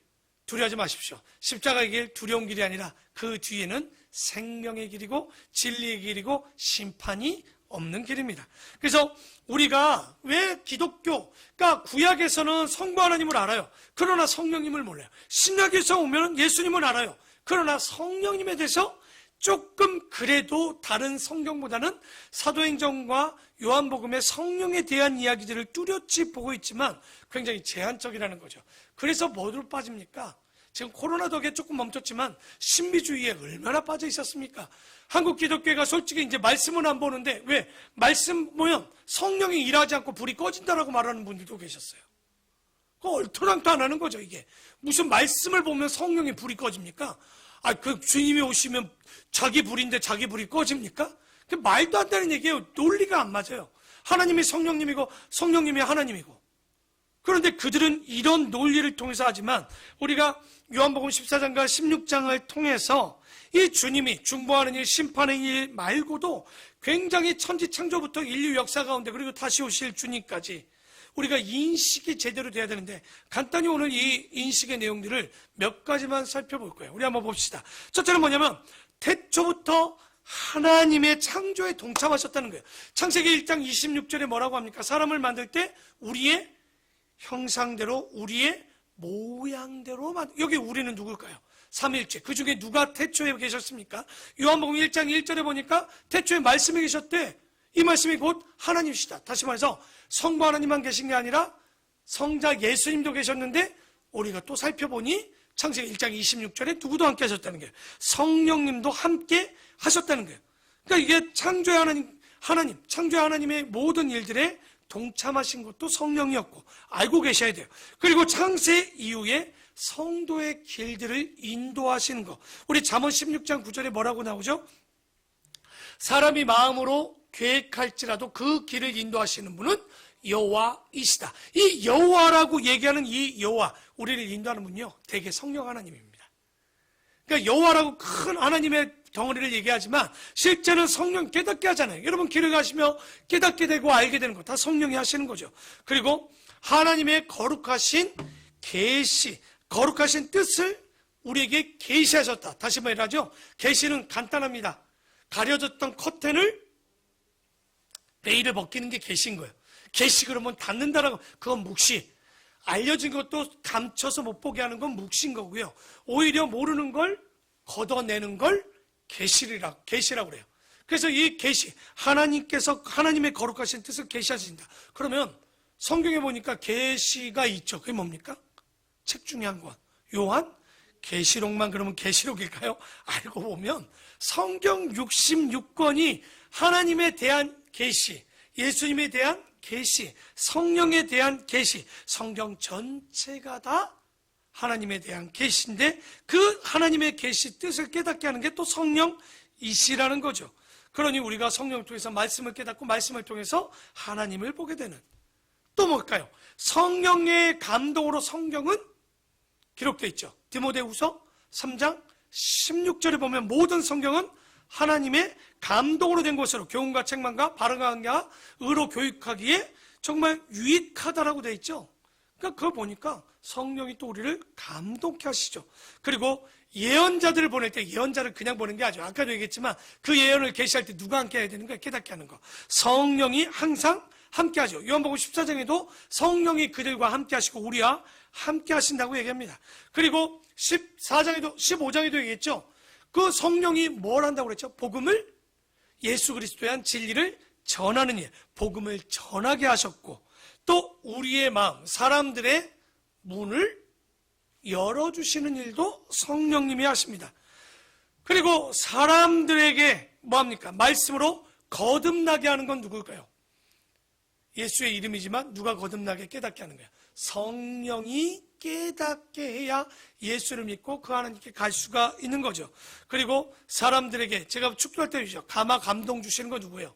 두려워하지 마십시오. 십자가의 길, 두려운 길이 아니라 그 뒤에는 생명의 길이고 진리의 길이고 심판이 없는 길입니다. 그래서 우리가 왜 기독교가, 구약에서는 성부 하나님을 알아요. 그러나 성령님을 몰라요. 신약에서 오면 예수님을 알아요. 그러나 성령님에 대해서 조금 그래도 다른 성경보다는 사도행전과 요한복음의 성령에 대한 이야기들을 뚜렷이 보고 있지만 굉장히 제한적이라는 거죠. 그래서 뭐로 빠집니까? 지금 코로나 덕에 조금 멈췄지만 신비주의에 얼마나 빠져 있었습니까? 한국 기독교가 솔직히 이제 말씀은 안 보는데, 왜? 말씀 보면 성령이 일하지 않고 불이 꺼진다라고 말하는 분들도 계셨어요. 그 얼토당토 안 하는 거죠, 이게. 무슨 말씀을 보면 성령이 불이 꺼집니까? 그 주님이 오시면 자기 불인데 자기 불이 꺼집니까? 그 말도 안 되는 얘기예요. 논리가 안 맞아요. 하나님이 성령님이고 성령님이 하나님이고. 그런데 그들은 이런 논리를 통해서 하지만, 우리가 요한복음 14장과 16장을 통해서 이 주님이 중보하는 일, 심판의 일 말고도 굉장히 천지창조부터 인류 역사 가운데, 그리고 다시 오실 주님까지 우리가 인식이 제대로 돼야 되는데 간단히 오늘 이 인식의 내용들을 몇 가지만 살펴볼 거예요. 우리 한번 봅시다. 첫째는 뭐냐면 태초부터 하나님의 창조에 동참하셨다는 거예요. 창세기 1장 26절에 뭐라고 합니까? 사람을 만들 때 우리의 형상대로 우리의 모양대로 여기 우리는 누굴까요? 삼위일체. 그 중에 누가 태초에 계셨습니까? 요한복음 1장 1절에 보니까 태초에 말씀이 계셨대. 이 말씀이 곧 하나님이시다. 다시 말해서 성부 하나님만 계신 게 아니라 성자 예수님도 계셨는데 우리가 또 살펴보니 창세기 1장 26절에 누구도 함께 하셨다는 거예요. 성령님도 함께 하셨다는 거예요. 그러니까 이게 창조의 하나님, 창조의 하나님의 모든 일들에 동참하신 것도 성령이었고 알고 계셔야 돼요. 그리고 창세 이후에 성도의 길들을 인도하시는 것. 우리 잠언 16장 9절에 뭐라고 나오죠? 사람이 마음으로 계획할지라도 그 길을 인도하시는 분은 여호와이시다. 이 여호와라고 얘기하는 이 여호와, 우리를 인도하는 분이요 대개 성령 하나님입니다. 그러니까 여호와라고 큰 하나님의 덩어리를 얘기하지만 실제는 성령 깨닫게 하잖아요. 여러분 길을 가시며 깨닫게 되고 알게 되는 거 다 성령이 하시는 거죠. 그리고 하나님의 거룩하신 계시, 거룩하신 뜻을 우리에게 계시하셨다. 다시 말하죠. 계시는 간단합니다. 가려졌던 커튼을 베일을 벗기는 게 계시인 거예요. 계시 그러면 닫는다라고, 그건 묵시. 알려진 것도 감춰서 못 보게 하는 건 묵시인 거고요. 오히려 모르는 걸 걷어내는 걸 계시라고 그래요. 그래서 이 계시, 하나님께서 하나님의 거룩하신 뜻을 계시하신다. 그러면 성경에 보니까 계시가 있죠. 그게 뭡니까? 책 중에 한 권. 요한 계시록만 그러면 계시록일까요? 알고 보면 성경 66권이 하나님에 대한 계시, 예수님에 대한 계시, 성령에 대한 계시, 성경 전체가 다 하나님에 대한 계시인데 그 하나님의 계시 뜻을 깨닫게 하는 게 또 성령이시라는 거죠. 그러니 우리가 성령을 통해서 말씀을 깨닫고 말씀을 통해서 하나님을 보게 되는, 또 뭘까요? 성령의 감동으로 성경은 기록되어 있죠. 디모데후서 3장 16절에 보면 모든 성경은 하나님의 감동으로 된 것으로 교훈과 책망과 바른과 의로 교육하기에 정말 유익하다라고 되어 있죠. 그러니까 그걸 보니까 성령이 또 우리를 감동케 하시죠. 그리고 예언자들을 보낼 때 예언자를 그냥 보낸 게 아니죠. 아까도 얘기했지만 그 예언을 계시할 때 누가 함께 해야 되는 거예요? 깨닫게 하는 거. 성령이 항상 함께 하죠. 요한복음 14장에도 성령이 그들과 함께 하시고 우리와 함께 하신다고 얘기합니다. 그리고 14장에도 15장에도 얘기했죠. 그 성령이 뭘 한다고 그랬죠? 복음을, 예수 그리스도에 한 진리를 전하는 일, 복음을 전하게 하셨고 또 우리의 마음, 사람들의 문을 열어주시는 일도 성령님이 하십니다. 그리고 사람들에게 뭐합니까? 말씀으로 거듭나게 하는 건 누굴까요? 예수의 이름이지만 누가 거듭나게 깨닫게 하는 거예요? 성령이 깨닫게 해야 예수를 믿고 그 하나님께 갈 수가 있는 거죠. 그리고 사람들에게 제가 축도할 때 주죠. 감화 감동 주시는 거 누구예요?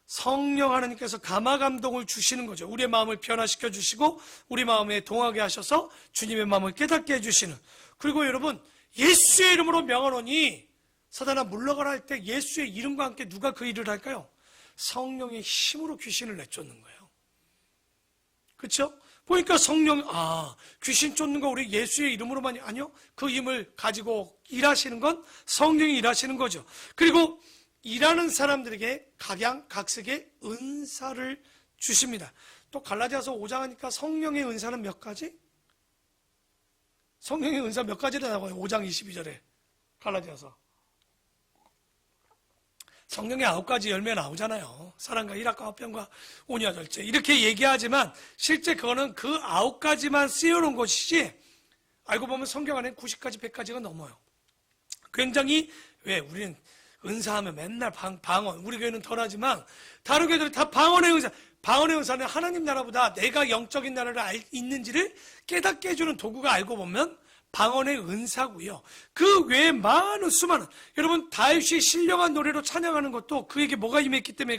성령 하나님께서 감화 감동을 주시는 거죠. 우리의 마음을 변화시켜 주시고 우리 마음에 동하게 하셔서 주님의 마음을 깨닫게 해주시는. 그리고 여러분 예수의 이름으로 명하노니 사단아 물러가라 할 때 예수의 이름과 함께 누가 그 일을 할까요? 성령의 힘으로 귀신을 내쫓는 거예요. 그렇죠? 보니까 성령, 귀신 쫓는 거 우리 예수의 이름으로만이 아니요. 그 힘을 가지고 일하시는 건 성령이 일하시는 거죠. 그리고 일하는 사람들에게 각양각색의 은사를 주십니다. 또 갈라디아서 5장 하니까 성령의 은사는 몇 가지? 성령의 은사 몇 가지를 나와요? 5장 22절에 갈라디아서. 성령의 9가지 열매 나오잖아요. 사랑과 일학과 화평과 온유와 절제 이렇게 얘기하지만 실제 그거는 그 9가지만 쓰여놓은 것이지 알고 보면 성경 안에 90가지 100가지가 넘어요. 굉장히 우리는 은사하면 맨날 방언, 우리 교회는 덜하지만 다른 교회들은 다 방언의 은사. 방언의 은사는 하나님 나라보다 내가 영적인 나라를 있는지를 깨닫게 해주는 도구가 알고 보면 방언의 은사고요. 그 외에 많은 수많은, 여러분 다윗이 신령한 노래로 찬양하는 것도 그에게 뭐가 임했기 때문에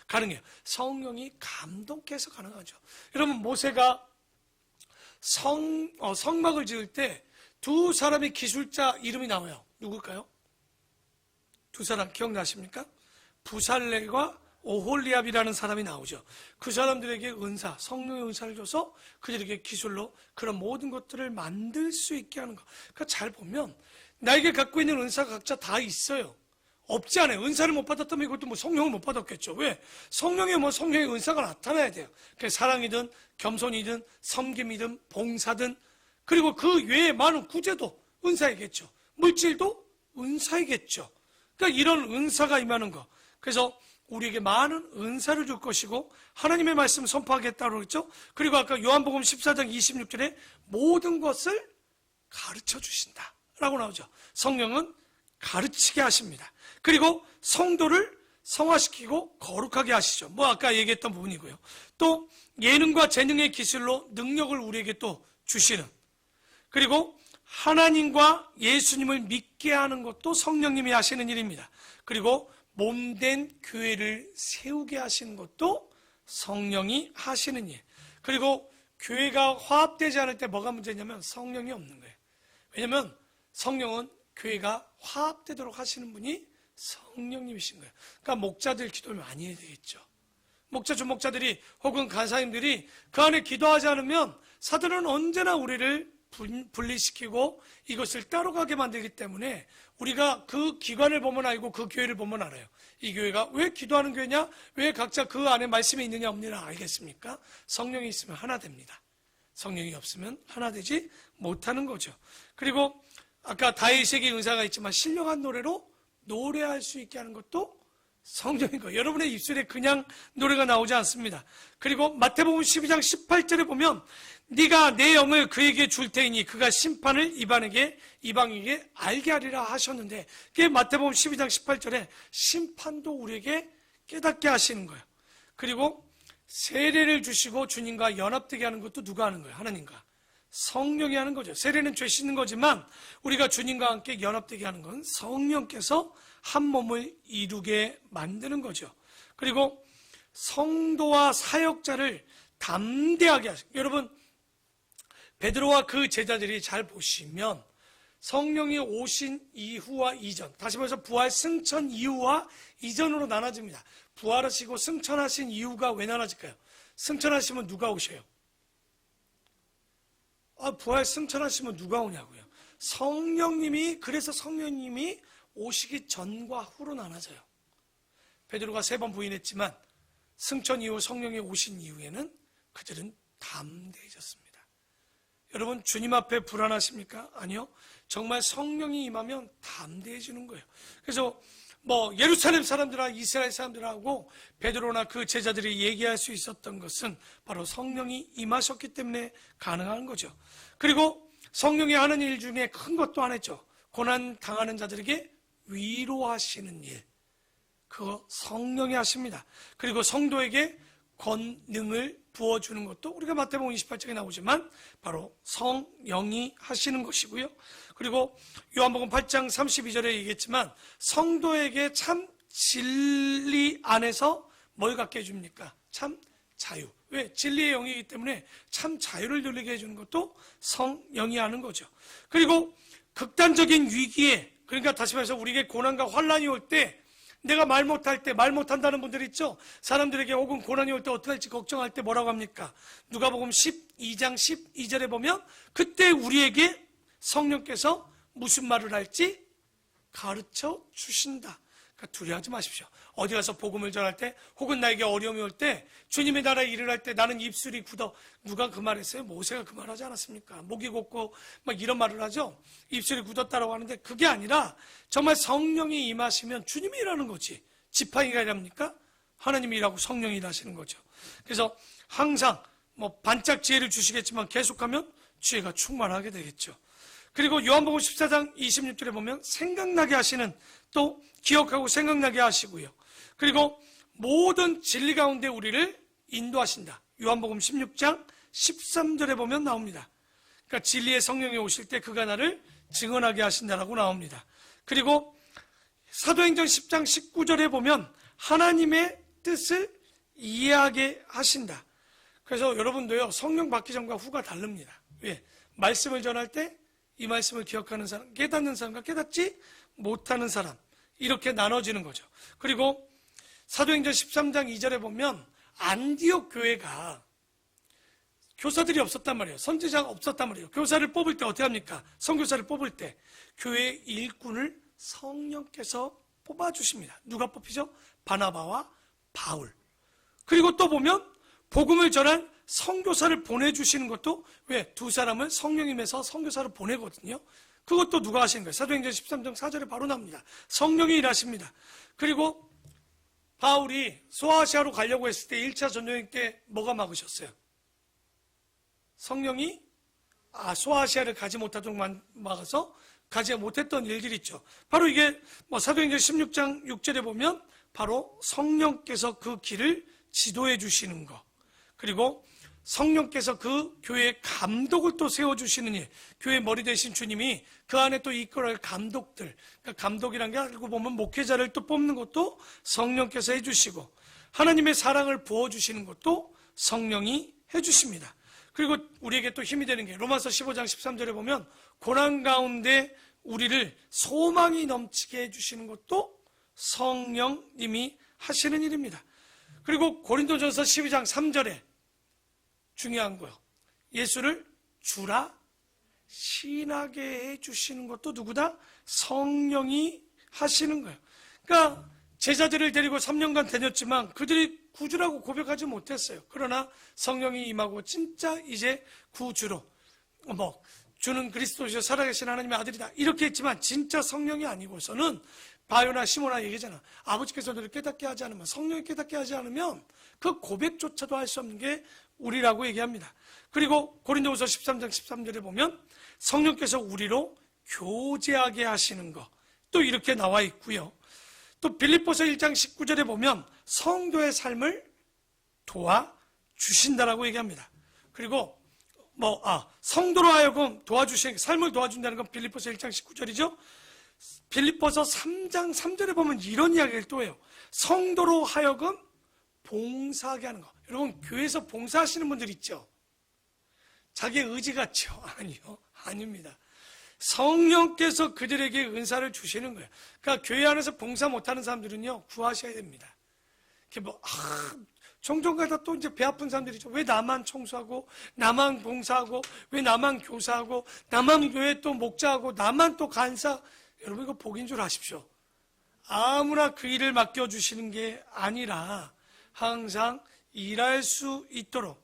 가능해요. 성령이 감동케 해서 가능하죠. 여러분 모세가 성막을 지을 때 두 사람의 기술자 이름이 나와요. 누굴까요? 두 사람 기억나십니까? 부살렐과 오홀리압이라는 사람이 나오죠. 그 사람들에게 은사, 성령의 은사를 줘서 그들에게 기술로 그런 모든 것들을 만들 수 있게 하는 것. 그러니까 잘 보면 나에게 갖고 있는 은사가 각자 다 있어요. 없지 않아요. 은사를 못 받았다면 이것도 뭐 성령을 못 받았겠죠. 왜? 성령의 성령의 은사가 나타나야 돼요. 사랑이든 겸손이든 섬김이든 봉사든, 그리고 그 외에 많은 구제도 은사이겠죠. 물질도 은사이겠죠. 그러니까 이런 은사가 임하는 거. 그래서 우리에게 많은 은사를 줄 것이고 하나님의 말씀을 선포하겠다고 그랬죠. 그리고 아까 요한복음 14장 26절에 모든 것을 가르쳐 주신다 라고 나오죠. 성령은 가르치게 하십니다. 그리고 성도를 성화시키고 거룩하게 하시죠. 아까 얘기했던 부분이고요. 또 예능과 재능의 기술로 능력을 우리에게 또 주시는, 그리고 하나님과 예수님을 믿게 하는 것도 성령님이 하시는 일입니다. 그리고 몸된 교회를 세우게 하시는 것도 성령이 하시는 일. 그리고 교회가 화합되지 않을 때 뭐가 문제냐면 성령이 없는 거예요. 왜냐하면 성령은 교회가 화합되도록 하시는 분이 성령님이신 거예요. 그러니까 목자들 기도를 많이 해야 되겠죠. 주목자들이 혹은 간사님들이 그 안에 기도하지 않으면 사단은 언제나 우리를 분리시키고 이것을 따라가게 만들기 때문에 우리가 그 기관을 보면 알고 그 교회를 보면 알아요. 이 교회가 왜 기도하는 교회냐? 왜 각자 그 안에 말씀이 있느냐 없느냐 알겠습니까? 성령이 있으면 하나 됩니다. 성령이 없으면 하나 되지 못하는 거죠. 그리고 아까 다윗에게 은사가 있지만 신령한 노래로 노래할 수 있게 하는 것도 성령인 거예요. 여러분의 입술에 그냥 노래가 나오지 않습니다. 그리고 마태복음 12장 18절에 보면 네가 내 영을 그에게 줄 테이니 그가 심판을 이방에게 알게 하리라 하셨는데, 그게 마태복음 12장 18절에 심판도 우리에게 깨닫게 하시는 거예요. 그리고 세례를 주시고 주님과 연합되게 하는 것도 누가 하는 거예요? 하나님과 성령이 하는 거죠. 세례는 죄 씻는 거지만 우리가 주님과 함께 연합되게 하는 건 성령께서 한 몸을 이루게 만드는 거죠. 그리고 성도와 사역자를 담대하게 하시고, 여러분 베드로와 그 제자들이 잘 보시면 성령이 오신 이후와 이전, 다시 말해서 부활 승천 이후와 이전으로 나눠집니다. 부활하시고 승천하신 이후가 왜 나눠질까요? 승천하시면 누가 오셔요? 부활 승천하시면 누가 오냐고요? 성령님이, 그래서 성령님이 오시기 전과 후로 나눠져요. 베드로가 3번 부인했지만 승천 이후 성령이 오신 이후에는 그들은 담대해졌습니다. 여러분 주님 앞에 불안하십니까? 아니요. 정말 성령이 임하면 담대해지는 거예요. 그래서 예루살렘 사람들과 이스라엘 사람들하고 베드로나 그 제자들이 얘기할 수 있었던 것은 바로 성령이 임하셨기 때문에 가능한 거죠. 그리고 성령이 하는 일 중에 큰 것도 안 했죠. 고난 당하는 자들에게 위로하시는 일, 그거 성령이 하십니다. 그리고 성도에게 권능을 부어주는 것도 우리가 마태복음 28장에 나오지만 바로 성령이 하시는 것이고요. 그리고 요한복음 8장 32절에 얘기했지만 성도에게 참 진리 안에서 뭘 갖게 해줍니까? 참 자유. 왜? 진리의 영이기 때문에 참 자유를 누리게 해주는 것도 성령이 하는 거죠. 그리고 극단적인 위기에, 그러니까 다시 말해서 우리에게 고난과 환난이 올 때, 내가 말 못할 때, 말 못한다는 분들 있죠? 사람들에게 혹은 고난이 올 때 어떻게 할지 걱정할 때 뭐라고 합니까? 누가복음 12장 12절에 보면 그때 우리에게 성령께서 무슨 말을 할지 가르쳐 주신다. 그러니까 두려워하지 마십시오. 어디 가서 복음을 전할 때 혹은 나에게 어려움이 올 때 주님의 나라에 일을 할 때 나는 입술이 굳어. 누가 그 말했어요? 모세가 그 말하지 않았습니까? 목이 곧고 막 이런 말을 하죠. 입술이 굳었다라고 하는데 그게 아니라 정말 성령이 임하시면 주님이 일하는 거지. 지팡이가 일합니까? 하나님이 일하고 성령이 일하시는 거죠. 그래서 항상 반짝 지혜를 주시겠지만 계속하면 지혜가 충만하게 되겠죠. 그리고 요한복음 14장 26절에 보면 생각나게 하시는, 또 기억하고 생각나게 하시고요. 그리고 모든 진리 가운데 우리를 인도하신다. 요한복음 16장 13절에 보면 나옵니다. 그러니까 진리의 성령이 오실 때 그가 나를 증언하게 하신다라고 나옵니다. 그리고 사도행전 10장 19절에 보면 하나님의 뜻을 이해하게 하신다. 그래서 여러분도요, 성령 받기 전과 후가 다릅니다. 왜? 말씀을 전할 때 이 말씀을 기억하는 사람, 깨닫는 사람과 깨닫지 못하는 사람, 이렇게 나눠지는 거죠. 그리고 사도행전 13장 2절에 보면 안디옥 교회가 교사들이 없었단 말이에요. 선지자가 없었단 말이에요. 교사를 뽑을 때 어떻게 합니까? 선교사를 뽑을 때 교회 일꾼을 성령께서 뽑아주십니다. 누가 뽑히죠? 바나바와 바울. 그리고 또 보면 복음을 전한 선교사를 보내주시는 것도 왜? 두 사람을 성령님에서 선교사를 보내거든요. 그것도 누가 하시는 거예요? 사도행전 13장 4절에 바로 나옵니다. 성령이 일하십니다. 그리고 바울이 소아시아로 가려고 했을 때 1차 전여행 때 뭐가 막으셨어요? 성령이 소아시아를 가지 못하도록 막아서 가지 못했던 일들이 있죠. 바로 이게 사도행전 16장 6절에 보면 바로 성령께서 그 길을 지도해 주시는 거, 그리고 성령께서 그 교회의 감독을 또 세워주시는 일, 교회 머리 되신 주님이 그 안에 또 이끌어갈 감독들, 그러니까 감독이란 게 알고 보면 목회자를 또 뽑는 것도 성령께서 해주시고, 하나님의 사랑을 부어주시는 것도 성령이 해주십니다. 그리고 우리에게 또 힘이 되는 게 로마서 15장 13절에 보면 고난 가운데 우리를 소망이 넘치게 해주시는 것도 성령님이 하시는 일입니다. 그리고 고린도전서 12장 3절에 중요한 거요. 예수를 주라 신하게 해주시는 것도 누구다? 성령이 하시는 거예요. 그러니까 제자들을 데리고 3년간 다녔지만 그들이 구주라고 고백하지 못했어요. 그러나 성령이 임하고 진짜 이제 구주로 주는 그리스도시요 살아계신 하나님의 아들이다 이렇게 했지만 진짜 성령이 아니고서는 바요나 시모나 얘기잖아. 아버지께서 너를 깨닫게 하지 않으면, 성령이 깨닫게 하지 않으면 그 고백조차도 할 수 없는 게 우리라고 얘기합니다. 그리고 고린도후서 13장 13절에 보면 성령께서 우리로 교제하게 하시는 거 또 이렇게 나와 있고요. 또 빌립보서 1장 19절에 보면 성도의 삶을 도와주신다라고 얘기합니다. 그리고 성도로 하여금 도와주시는, 삶을 도와준다는 건 빌립보서 1장 19절이죠. 빌립보서 3장 3절에 보면 이런 이야기를 또 해요. 성도로 하여금 봉사하게 하는 거. 여러분, 교회에서 봉사하시는 분들 있죠? 자기의 의지 같죠? 아니요. 아닙니다. 성령께서 그들에게 은사를 주시는 거예요. 그러니까 교회 안에서 봉사 못하는 사람들은요, 구하셔야 됩니다. 이렇게 종종 가다 또 이제 배 아픈 사람들이죠. 왜 나만 청소하고, 나만 봉사하고, 왜 나만 교사하고, 나만 교회 또 목자하고, 나만 또 간사. 여러분, 이거 복인 줄 아십시오. 아무나 그 일을 맡겨주시는 게 아니라 항상 일할 수 있도록,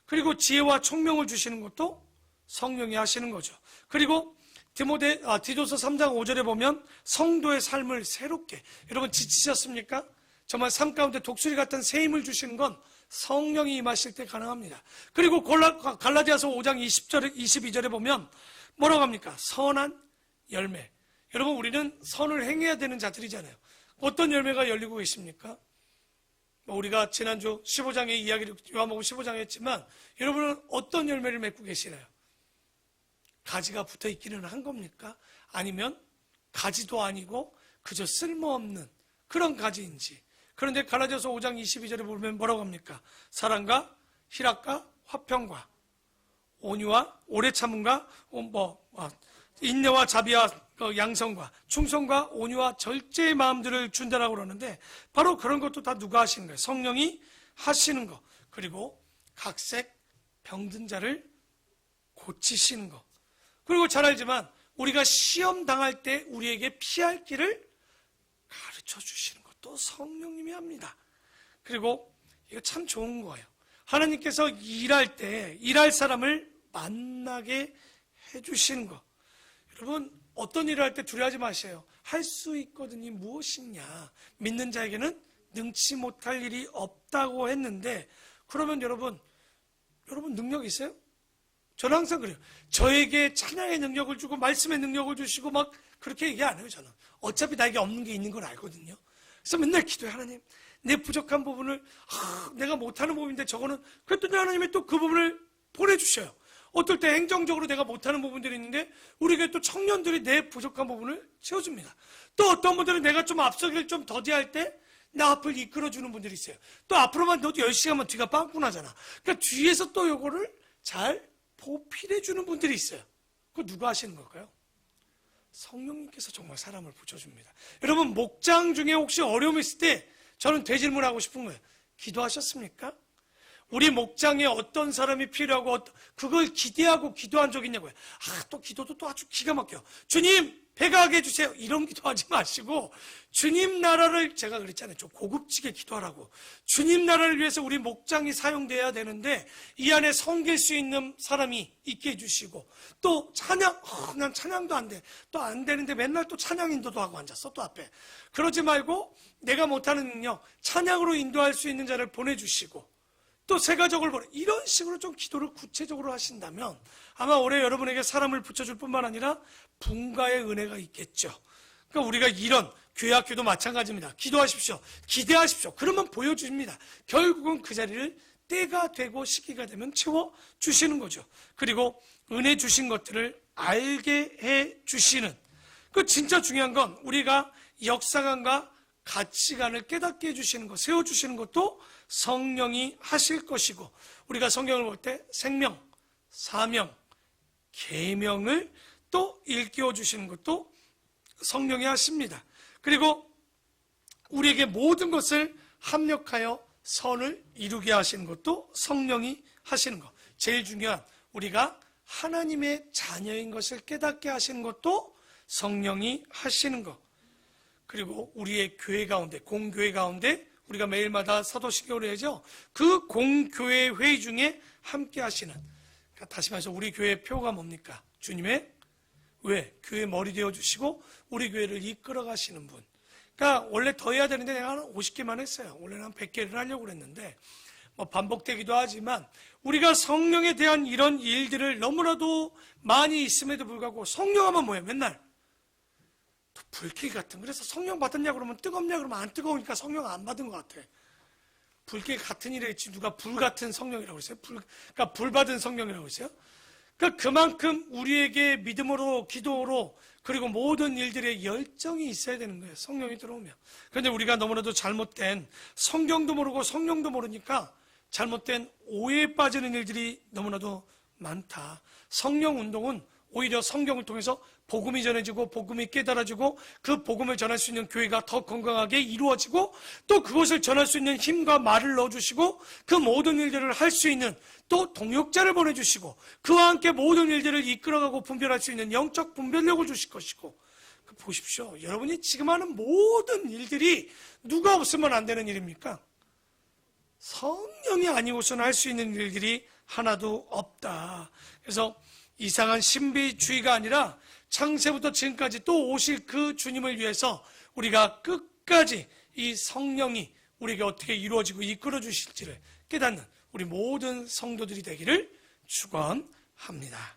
그리고 지혜와 총명을 주시는 것도 성령이 하시는 거죠. 그리고 디도서 3장 5절에 보면 성도의 삶을 새롭게, 여러분 지치셨습니까? 정말 삶 가운데 독수리 같은 새 힘을 주시는 건 성령이 임하실 때 가능합니다. 그리고 갈라디아서 5장 22절에 보면 뭐라고 합니까? 선한 열매. 여러분, 우리는 선을 행해야 되는 자들이잖아요. 어떤 열매가 열리고 계십니까? 우리가 지난주 15장의 이야기를 요한복음 15장에 했지만 여러분은 어떤 열매를 맺고 계시나요? 가지가 붙어 있기는 한 겁니까? 아니면 가지도 아니고 그저 쓸모없는 그런 가지인지. 그런데 갈라디아서 5장 22절에 보면 뭐라고 합니까? 사랑과 희락과 화평과 온유와 오래 참음과 인내와 자비와 양성과 충성과 온유와 절제의 마음들을 준다라고 그러는데 바로 그런 것도 다 누가 하시는 거예요? 성령이 하시는 거. 그리고 각색 병든 자를 고치시는 거. 그리고 잘 알지만 우리가 시험 당할 때 우리에게 피할 길을 가르쳐 주시는 것도 성령님이 합니다. 그리고 이거 참 좋은 거예요. 하나님께서 일할 때 일할 사람을 만나게 해주시는 거. 여러분, 어떤 일을 할 때 두려워하지 마세요. 할 수 있거든이 무엇이냐. 믿는 자에게는 능치 못할 일이 없다고 했는데, 그러면 여러분 능력 있어요? 저는 항상 그래요. 저에게 찬양의 능력을 주고 말씀의 능력을 주시고 막 그렇게 얘기 안 해요. 저는 어차피 나에게 없는 게 있는 걸 알거든요. 그래서 맨날 기도해. 하나님, 내 부족한 부분을 내가 못하는 부분인데 저거는, 그랬더니 하나님이 또 그 부분을 보내주셔요. 어떨 때 행정적으로 내가 못하는 부분들이 있는데 우리에게 또 청년들이 내 부족한 부분을 채워줍니다. 또 어떤 분들은 내가 좀 앞서기를 좀 더디할 때 나 앞을 이끌어주는 분들이 있어요. 또 앞으로만 너도 열심히 하면 뒤가 빵꾸나잖아. 그러니까 뒤에서 또 요거를 잘 보필해주는 분들이 있어요. 그거 누가 하시는 걸까요? 성령님께서 정말 사람을 붙여줍니다. 여러분, 목장 중에 혹시 어려움이 있을 때 저는 되질문하고 싶은 거예요. 기도하셨습니까? 우리 목장에 어떤 사람이 필요하고 그걸 기대하고 기도한 적 있냐고요. 또 기도도 또 아주 기가 막혀. 주님 배가 하게 해주세요. 이런 기도하지 마시고 주님 나라를, 제가 그랬잖아요. 좀 고급지게 기도하라고. 주님 나라를 위해서 우리 목장이 사용돼야 되는데 이 안에 섬길 수 있는 사람이 있게 해주시고, 또 찬양, 난 찬양도 안 돼. 또 안 되는데 맨날 또 찬양 인도도 하고 앉았어, 또 앞에. 그러지 말고 내가 못하는 능력, 찬양으로 인도할 수 있는 자를 보내주시고, 또 세가족을 보내, 이런 식으로 좀 기도를 구체적으로 하신다면 아마 올해 여러분에게 사람을 붙여줄 뿐만 아니라 분가의 은혜가 있겠죠. 그러니까 우리가 이런 교회 학교도 마찬가지입니다. 기도하십시오. 기대하십시오. 그러면 보여줍니다. 결국은 그 자리를 때가 되고 시기가 되면 채워주시는 거죠. 그리고 은혜 주신 것들을 알게 해주시는, 그 진짜 중요한 건 우리가 역사관과 가치관을 깨닫게 해주시는 것, 세워주시는 것도 성령이 하실 것이고, 우리가 성경을 볼 때 생명, 사명, 계명을 또 일깨워 주시는 것도 성령이 하십니다. 그리고 우리에게 모든 것을 합력하여 선을 이루게 하시는 것도 성령이 하시는 것. 제일 중요한, 우리가 하나님의 자녀인 것을 깨닫게 하시는 것도 성령이 하시는 것. 그리고 우리의 교회 가운데, 공교회 가운데 우리가 매일마다 사도신경을 해야죠. 그 공교회 회의 중에 함께 하시는, 그러니까 다시 말해서 우리 교회의 표가 뭡니까? 주님의 왜? 교회 머리 되어주시고 우리 교회를 이끌어 가시는 분. 그러니까 원래 더 해야 되는데 내가 한 50개만 했어요. 원래는 한 100개를 하려고 그랬는데 뭐 반복되기도 하지만, 우리가 성령에 대한 이런 일들을 너무나도 많이 있음에도 불구하고 성령하면 뭐예요? 맨날 또 불길 같은, 그래서 성령 받았냐 그러면 뜨겁냐 그러면 안 뜨거우니까 성령 안 받은 것 같아. 불길 같은 일에 있지 누가 불 같은 성령이라고 했어요? 그러니까 불 받은 성령이라고 했어요? 그러니까 그만큼 우리에게 믿음으로, 기도로, 그리고 모든 일들에 열정이 있어야 되는 거예요. 성령이 들어오면. 그런데 우리가 너무나도 잘못된, 성경도 모르고 성령도 모르니까 잘못된 오해에 빠지는 일들이 너무나도 많다. 성령 운동은 오히려 성경을 통해서 복음이 전해지고 복음이 깨달아지고 그 복음을 전할 수 있는 교회가 더 건강하게 이루어지고, 또 그것을 전할 수 있는 힘과 말을 넣어주시고 그 모든 일들을 할 수 있는 또 동역자를 보내주시고 그와 함께 모든 일들을 이끌어가고 분별할 수 있는 영적 분별력을 주실 것이고, 보십시오. 여러분이 지금 하는 모든 일들이 누가 없으면 안 되는 일입니까? 성령이 아니고서는 할 수 있는 일들이 하나도 없다. 그래서 이상한 신비주의가 아니라 창세부터 지금까지 또 오실 그 주님을 위해서 우리가 끝까지 이 성령이 우리에게 어떻게 이루어지고 이끌어 주실지를 깨닫는 우리 모든 성도들이 되기를 축원합니다.